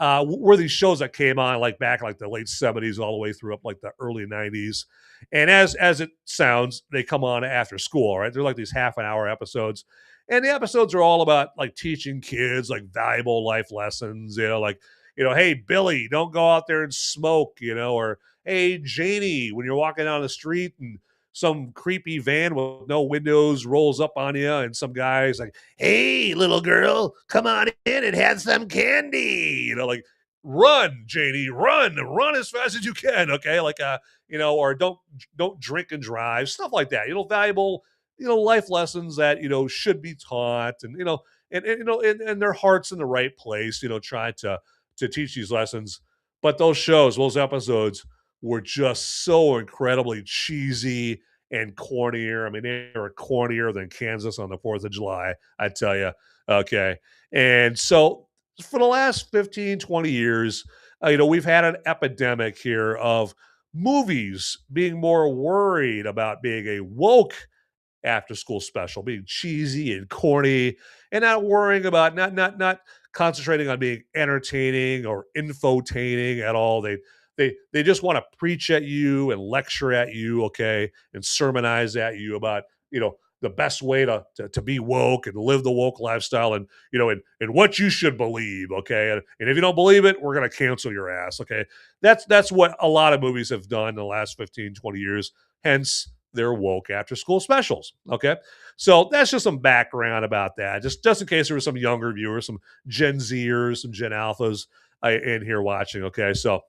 were these shows that came on like back like the late 70s all the way through up like the early 90s. And as it sounds, they come on after school, right? They're like these half an hour episodes. And the episodes are all about like teaching kids like valuable life lessons, hey, Billy, don't go out there and smoke, or hey, Janie, when you're walking down the street and some creepy van with no windows rolls up on you and some guy's like, hey, little girl, come on in and have some candy. Run, Janie, run as fast as you can. Okay. Or don't drink and drive, stuff like that. Valuable, life lessons that, should be taught and, and their heart's in the right place, trying to teach these lessons. But those episodes were just so incredibly cheesy and cornier. I mean, they were cornier than Kansas on the 4th of July, I tell you. Okay. And so for the last 15, 20 years, we've had an epidemic here of movies being more worried about being a woke after school special, being cheesy and corny, and not worrying about not concentrating on being entertaining or infotaining at all. They just want to preach at you and lecture at you, okay, and sermonize at you about, the best way to be woke and live the woke lifestyle and, and what you should believe, okay? And if you don't believe it, we're going to cancel your ass, okay? That's what a lot of movies have done in the last 15, 20 years, hence their woke after school specials, okay? So that's just some background about that, just in case there were some younger viewers, some Gen Zers, some Gen Alphas in here watching, okay? So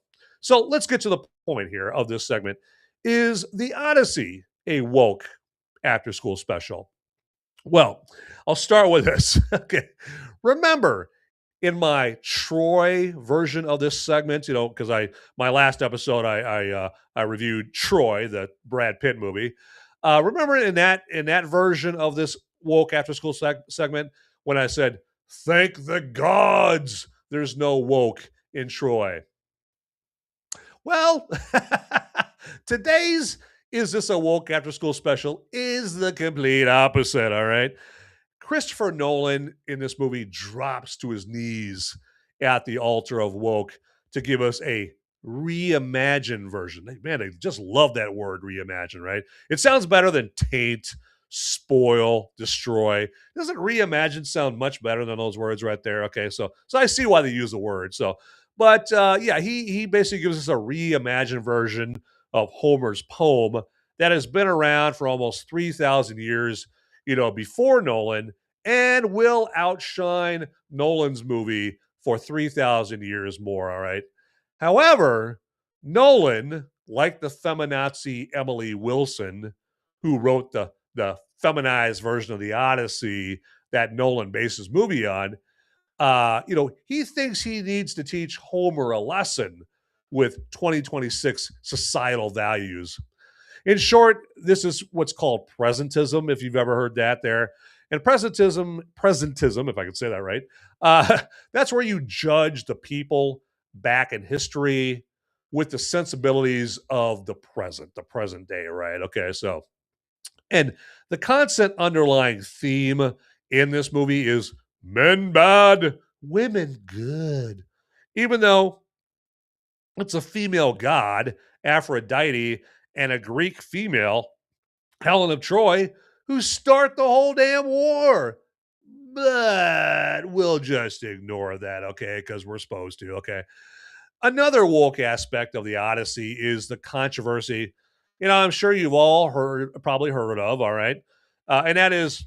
let's get to the point here of this segment. Is the Odyssey a woke after-school special? Well, I'll start with this. Okay. Remember, in my Troy version of this segment, because my last episode I reviewed Troy, the Brad Pitt movie. Remember in that version of this woke after school segment when I said, "Thank the gods, there's no woke in Troy." Well, today's Is This a Woke After School Special is the complete opposite, all right? Christopher Nolan in this movie drops to his knees at the altar of woke to give us a reimagined version. Man, I just love that word, reimagine, right? It sounds better than taint, spoil, destroy. Doesn't reimagine sound much better than those words right there? Okay, so I see why they use the word. But yeah, he basically gives us a reimagined version of Homer's poem that has been around for almost 3,000 years, before Nolan, and will outshine Nolan's movie for 3,000 years more, all right? However, Nolan, like the feminazi Emily Wilson, who wrote the feminized version of the Odyssey that Nolan based his movie on, he thinks he needs to teach Homer a lesson with 2026 societal values. In short, this is what's called presentism, if you've ever heard that there. And presentism, if I can say that right, that's where you judge the people back in history with the sensibilities of the present day, right? Okay, so, and the constant underlying theme in this movie is men bad, women good. Even though it's a female god, Aphrodite, and a Greek female, Helen of Troy, who start the whole damn war. But we'll just ignore that, okay, because we're supposed to, okay? Another woke aspect of the Odyssey is the controversy, I'm sure you've all probably heard of, all right? And that is,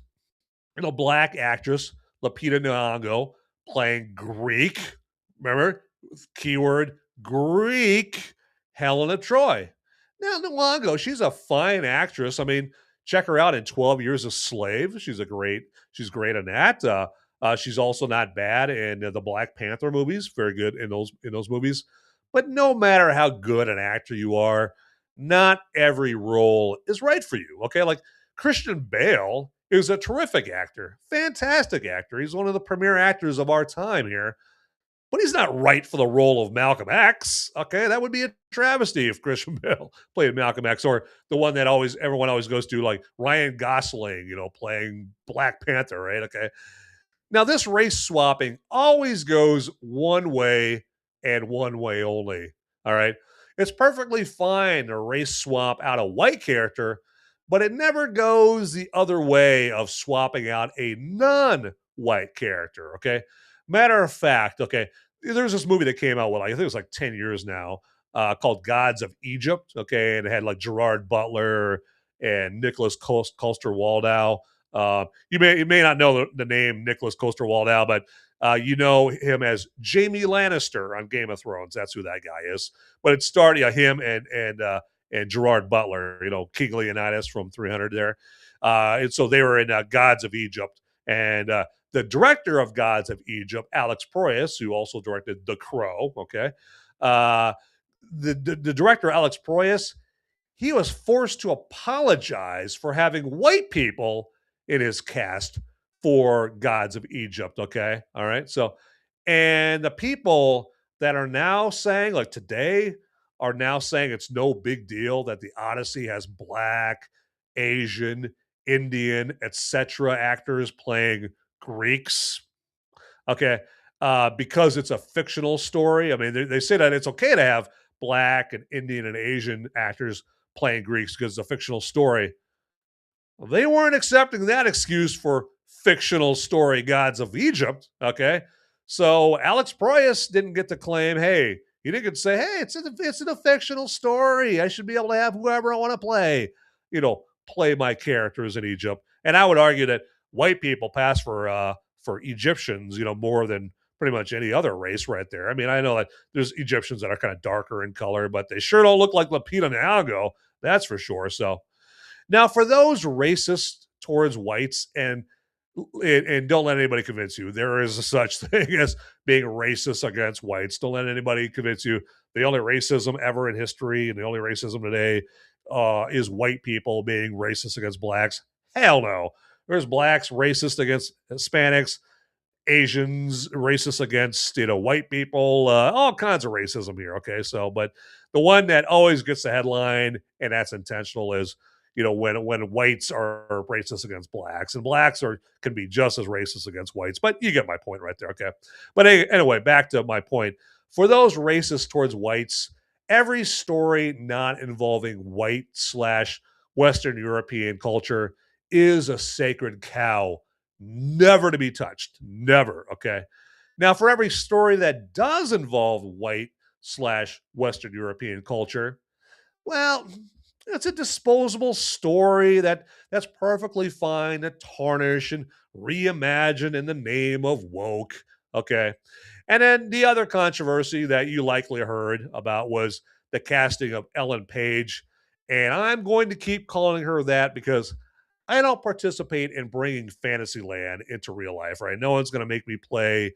black actress Lupita N'Yongo playing Greek, remember, keyword Greek, Helen of Troy. Now, N'Yongo, she's a fine actress. I mean, check her out in 12 Years a Slave. She's great in that. She's also not bad in the Black Panther movies. Very good in those movies. But no matter how good an actor you are, not every role is right for you. Okay, like Christian Bale is a terrific actor, fantastic actor. He's one of the premier actors of our time here. But he's not right for the role of Malcolm X. Okay, that would be a travesty if Christian Bale played Malcolm X, or the one that everyone always goes to, like Ryan Gosling, playing Black Panther, right? Okay. Now, this race swapping always goes one way and one way only. All right. It's perfectly fine to race swap out a white character, but it never goes the other way of swapping out a non-white character. Okay. Matter of fact, okay, there's this movie that came out, I think it was like 10 years now, called Gods of Egypt, okay, and it had like Gerard Butler and Nicholas Coster-Waldau. You may not know the name Nicholas Coster-Waldau, but you know him as Jaime Lannister on Game of Thrones. That's who that guy is. But it starred him and Gerard Butler, King Leonidas from 300 there. And so they were in Gods of Egypt, and the director of Gods of Egypt, Alex Proyas, who also directed The Crow, okay? The director, Alex Proyas, he was forced to apologize for having white people in his cast for Gods of Egypt, okay? All right? So, and the people that are now saying, like today, are now saying it's no big deal that the Odyssey has Black, Asian, Indian, etc. actors playing Greeks, okay, because it's a fictional story. I mean, they say that it's okay to have Black and Indian and Asian actors playing Greeks because it's a fictional story. Well, they weren't accepting that excuse for fictional story Gods of Egypt, okay? So Alex Proyas didn't get to claim, hey, he didn't get to say, hey, it's in a fictional story. I should be able to have whoever I want to play, play my characters in Egypt. And I would argue that white people pass for Egyptians, more than pretty much any other race right there. I mean, I know that there's Egyptians that are kind of darker in color, but they sure don't look like Lupita N'Yongo, that's for sure. So now for those racist towards whites, and don't let anybody convince you there is a such thing as being racist against whites. Don't let anybody convince you the only racism ever in history and the only racism today is white people being racist against blacks. Hell no. There's blacks racist against Hispanics, Asians racist against white people, all kinds of racism here. Okay, so but the one that always gets the headline, and that's intentional, is when whites are racist against blacks, and blacks can be just as racist against whites. But you get my point right there. Okay, but anyway, back to my point. For those racist towards whites, every story not involving white/Western European culture is a sacred cow, never to be touched. Never. Okay. Now, for every story that does involve white/Western European culture, well, it's a disposable story that's perfectly fine to tarnish and reimagine in the name of woke. Okay. And then the other controversy that you likely heard about was the casting of Ellen Page. And I'm going to keep calling her that because I don't participate in bringing Fantasyland into real life, right? No one's going to make me play,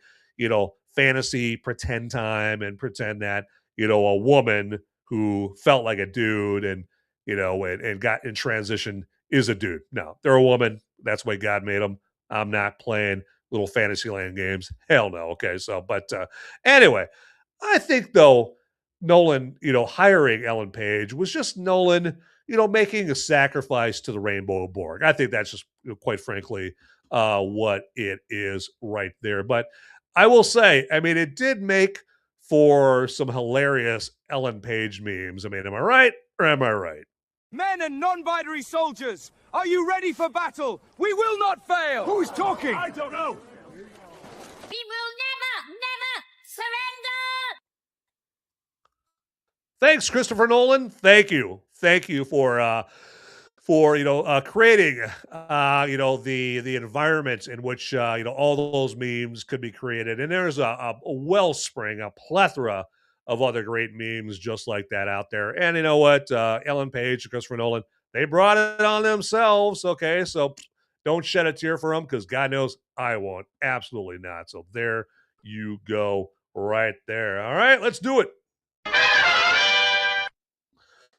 fantasy pretend time and pretend that, a woman who felt like a dude and got in transition is a dude. No, they're a woman. That's the way God made them. I'm not playing little Fantasyland games. Hell no. Okay. So, but anyway, I think though, Nolan, hiring Ellen Page was just Nolan, making a sacrifice to the Rainbow Borg. I think that's just, quite frankly, what it is right there. But I will say, I mean, it did make for some hilarious Ellen Page memes. I mean, am I right or am I right? Men and non-binary soldiers, are you ready for battle? We will not fail! Who's talking? I don't know. We will never surrender! Thanks, Christopher Nolan. Thank you for creating the environment in which all those memes could be created. And there's a wellspring, a plethora of other great memes just like that out there. And you know what? Ellen Page and Christopher Nolan, they brought it on themselves. Okay, so don't shed a tear for them because God knows I won't. Absolutely not. So there you go, right there. All right, let's do it.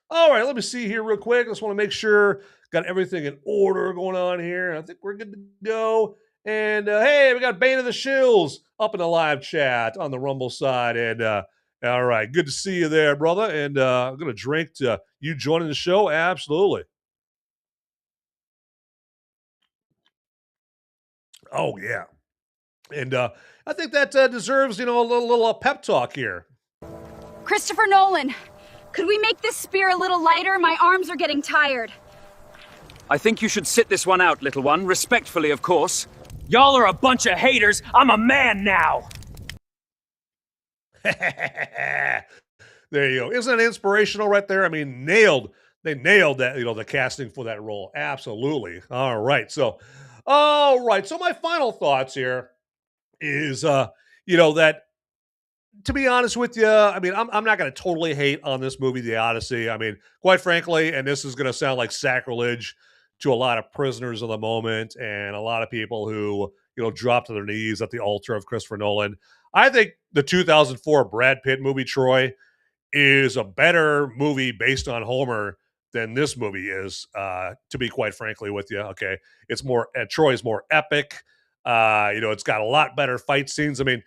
All right, let me see here real quick. I just want to make sure got everything in order going on here. I think we're good to go. And hey, we got Bane of the Shills up in the live chat on the Rumble side. And all right, good to see you there, brother. And I'm going to drink to you joining the show. Absolutely. Oh, yeah. And I think that deserves, a little pep talk here. Christopher Nolan, could we make this spear a little lighter? My arms are getting tired. I think you should sit this one out, little one. Respectfully, of course. Y'all are a bunch of haters. I'm a man now. There you go. Isn't it inspirational right there? I mean, they nailed that, the casting for that role. Absolutely. All right. So my final thoughts here is, that, to be honest with you, I mean, I'm not going to totally hate on this movie, The Odyssey. I mean, quite frankly, and this is going to sound like sacrilege to a lot of prisoners of the moment and a lot of people who, drop to their knees at the altar of Christopher Nolan. I think the 2004 Brad Pitt movie, Troy, is a better movie based on Homer than this movie is, to be quite frankly with you. Okay. It's more, Troy's more epic. It's got a lot better fight scenes. I mean,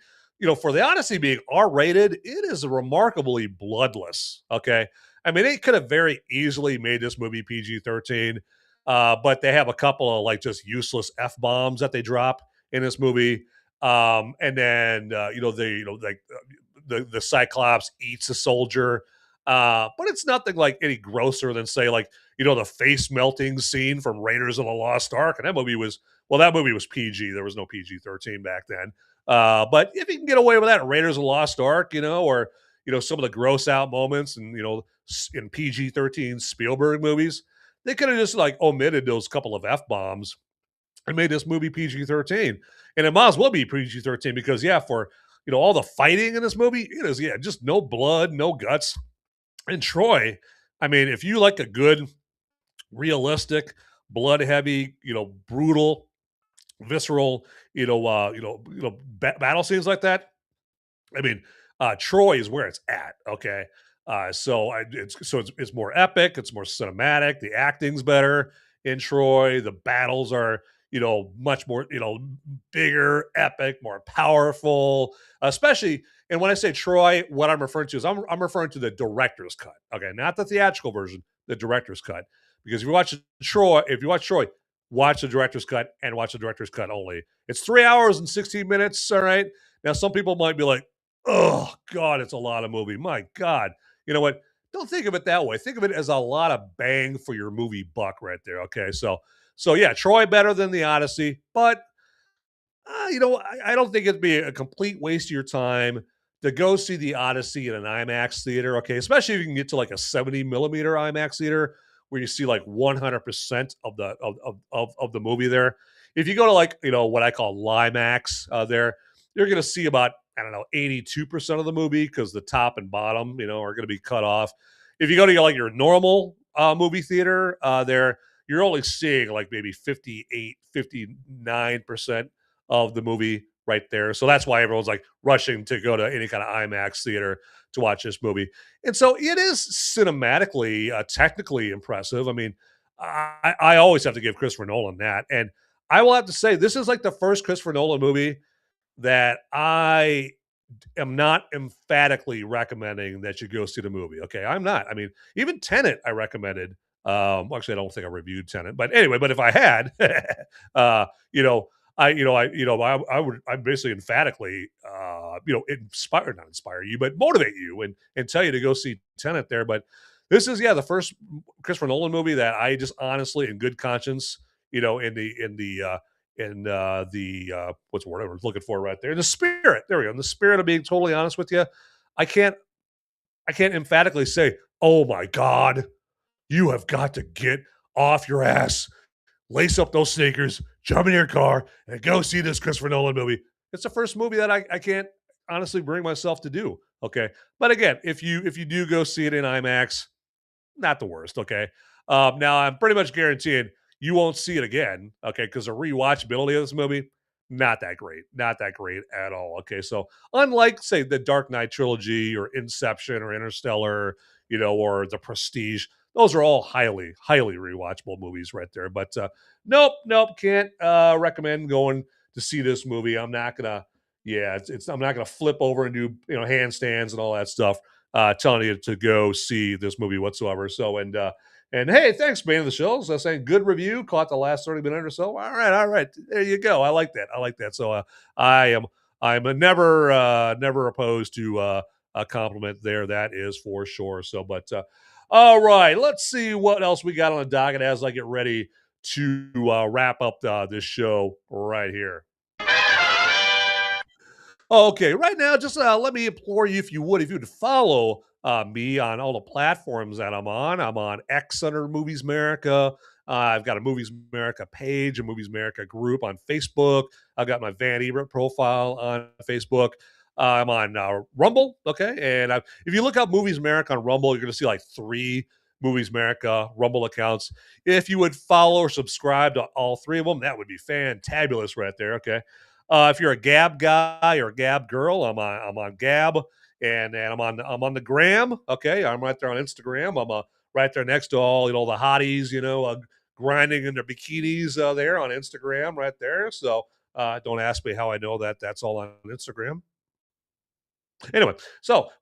for the Odyssey being R-rated, it is remarkably bloodless, okay? I mean, they could have very easily made this movie PG-13, but they have a couple of, just useless F-bombs that they drop in this movie. And then, the Cyclops eats a soldier. But it's nothing like any grosser than, say, the face-melting scene from Raiders of the Lost Ark. And that movie was PG. There was no PG-13 back then. But if you can get away with that, Raiders of the Lost Ark, or some of the gross out moments and in PG-13 Spielberg movies, they could have just omitted those couple of F-bombs and made this movie PG-13. And it might as well be PG-13 because for all the fighting in this movie, it is, just no blood, no guts. And Troy, I mean, if you like a good, realistic, blood heavy, brutal, visceral, battle scenes like that, I mean, Troy is where it's at. Okay, it's more epic, it's more cinematic, the acting's better in Troy, the battles are much more bigger, epic, more powerful, especially. And when I say Troy, what I'm referring to is I'm referring to the director's cut. Okay, not the theatrical version, the director's cut. Because if you watch Troy, watch the director's cut and watch the director's cut only. It's 3 hours and 16 minutes. All right. Now, some people might be like, oh, God, it's a lot of movie. My God. You know what? Don't think of it that way. Think of it as a lot of bang for your movie buck right there. Okay. So yeah, Troy better than the Odyssey. But, I don't think it'd be a complete waste of your time to go see the Odyssey in an IMAX theater. Okay. Especially if you can get to like a 70 millimeter IMAX theater where you see like 100% of the movie there. If you go to like, what I call Limax there, you're going to see about, 82% of the movie because the top and bottom, are going to be cut off. If you go to like your normal movie theater there, you're only seeing like maybe 58, 59% of the movie right there. So that's why everyone's like rushing to go to any kind of IMAX theater to watch this movie. And so it is cinematically, technically impressive. I mean, I always have to give Christopher Nolan that. And I will have to say, this is like the first Christopher Nolan movie that I am not emphatically recommending that you go see the movie. Okay, I'm not. I mean, even Tenet, I recommended. Actually, I don't think I reviewed Tenet, but anyway. But if I had, I basically emphatically, not inspire you, but motivate you and tell you to go see Tenet there. But this is, the first Christopher Nolan movie that I just honestly, in good conscience, in the what's the word I was looking for right there? The spirit. There we go. In the spirit of being totally honest with you, I can't emphatically say, oh my God, you have got to get off your ass, lace up those sneakers, jump in your car, and go see this Christopher Nolan movie. It's the first movie that I can't honestly bring myself to do. Okay. But again, if you do go see it in IMAX, not the worst. Okay. Now I'm pretty much guaranteeing you won't see it again. Okay. Because the rewatchability of this movie, not that great at all. Okay. So unlike, say, the Dark Knight trilogy or Inception or Interstellar, or The Prestige, those are all highly, highly rewatchable movies right there. But nope, can't recommend going to see this movie. I'm not gonna, I'm not gonna flip over and do handstands and all that stuff. Telling you to go see this movie whatsoever. So and hey, thanks, man of the show. So saying good review, caught the last 30 minutes or so. All right, there you go. I like that. So I'm never opposed to a compliment there. That is for sure. So, but. All right, let's see what else we got on the docket as I get ready to wrap up this show right here. Okay, right now, just let me implore you, if you would follow me on all the platforms that I'm on. I'm on X under Movies Merica. I've got a Movies Merica page, a Movies Merica group on Facebook. I've got my Van Ebert profile on Facebook. I'm on Rumble, okay? And if you look up Movies Merica on Rumble, you're going to see like 3 Movies Merica Rumble accounts. If you would follow or subscribe to all 3 of them, that would be fantabulous right there, okay? If you're a Gab guy or a Gab girl, I'm on Gab, and I'm on the Gram, okay? I'm right there on Instagram. I'm right there next to all the hotties, grinding in their bikinis there on Instagram right there. So don't ask me how I know that. That's all on Instagram. Anyway,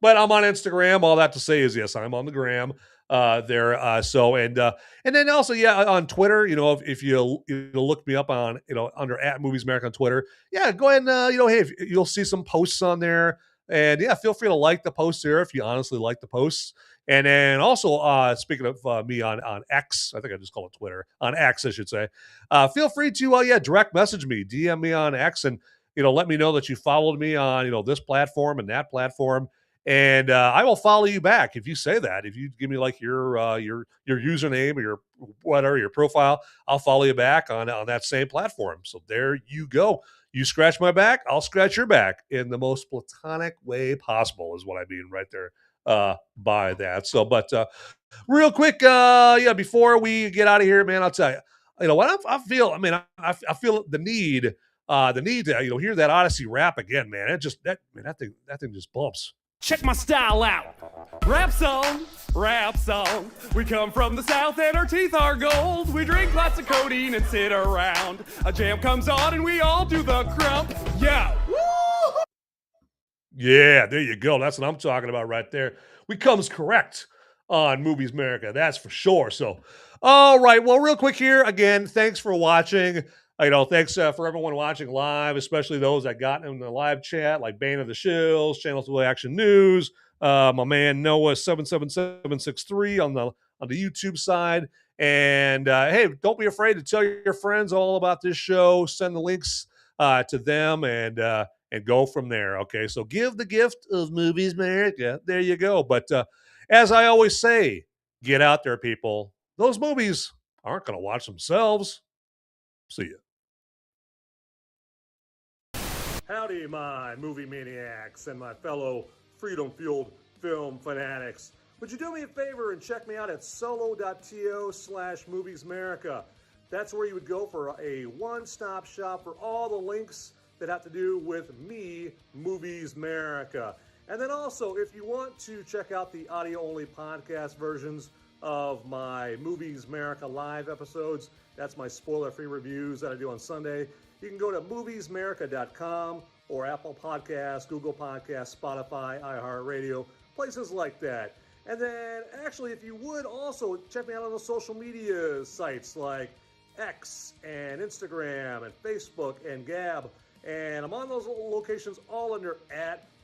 but I'm on Instagram. All that to say is, yes, I'm on the gram there. And then also, on Twitter, if you look me up on, under @Movies Merica on Twitter, go ahead and, hey, you'll see some posts on there. And feel free to like the posts there if you honestly like the posts. And then also, speaking of me on X, I think I just call it Twitter, on X, I should say, feel free to, direct message me, DM me on X, and let me know that you followed me on, this platform and that platform. and I will follow you back if you say that. If you give me like your username or your whatever, your profile, I'll follow you back on that same platform. So there you go. You scratch my back, I'll scratch your back in the most platonic way possible, is what I mean right there by that. So, but real quick, before we get out of here, man, I'll tell you, what I feel. I mean, I feel the need to hear that Odyssey rap again, man. That thing just bumps. Check my style out. Rap song, rap song. We come from the south and our teeth are gold. We drink lots of codeine and sit around. A jam comes on and we all do the crump. Yeah. Woo! Yeah, there you go. That's what I'm talking about right there. We comes correct on Movies Merica, that's for sure. So, all right. Well, real quick here, again, thanks for watching. Thanks for everyone watching live, especially those that got in the live chat, like Bane of the Shills, Channel 2 Action News, my man Noah 77763 on the YouTube side. And hey, don't be afraid to tell your friends all about this show. Send the links to them and go from there. Okay, so give the gift of Movies Merica. There you go. But as I always say, get out there, people. Those movies aren't going to watch themselves. See ya. Howdy, my movie maniacs and my fellow freedom-fueled film fanatics. Would you do me a favor and check me out at solo.to/moviesmerica? That's where you would go for a one-stop shop for all the links that have to do with me, Movies Merica. And then also, if you want to check out the audio-only podcast versions of my Movies Merica live episodes, that's my spoiler-free reviews that I do on Sunday, you can go to moviesmerica.com or Apple Podcasts, Google Podcasts, Spotify, iHeartRadio, places like that. And then, actually, if you would also check me out on the social media sites like X and Instagram and Facebook and Gab. And I'm on those locations all under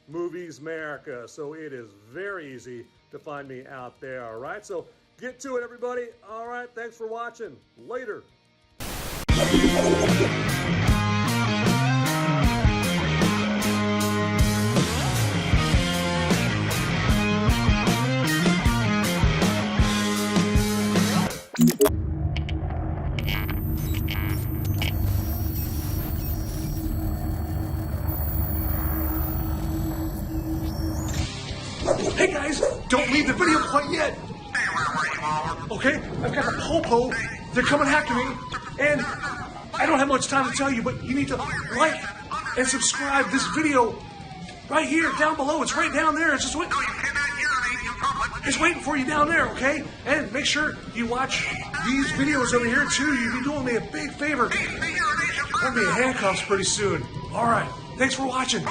@Movies Merica. So it is very easy to find me out there, all right? So get to it, everybody. All right, thanks for watching. Later. Hey guys, don't leave the video quite yet. Okay, I've got the popo. They're coming after me, and I don't have much time to tell you, but you need to like and subscribe this video right here, down below. It's right down there. It's just waiting. It's waiting for you down there, okay? And make sure you watch these videos over here too. You'll be doing me a big favor. I'm gonna be in handcuffs pretty soon. All right, thanks for watching.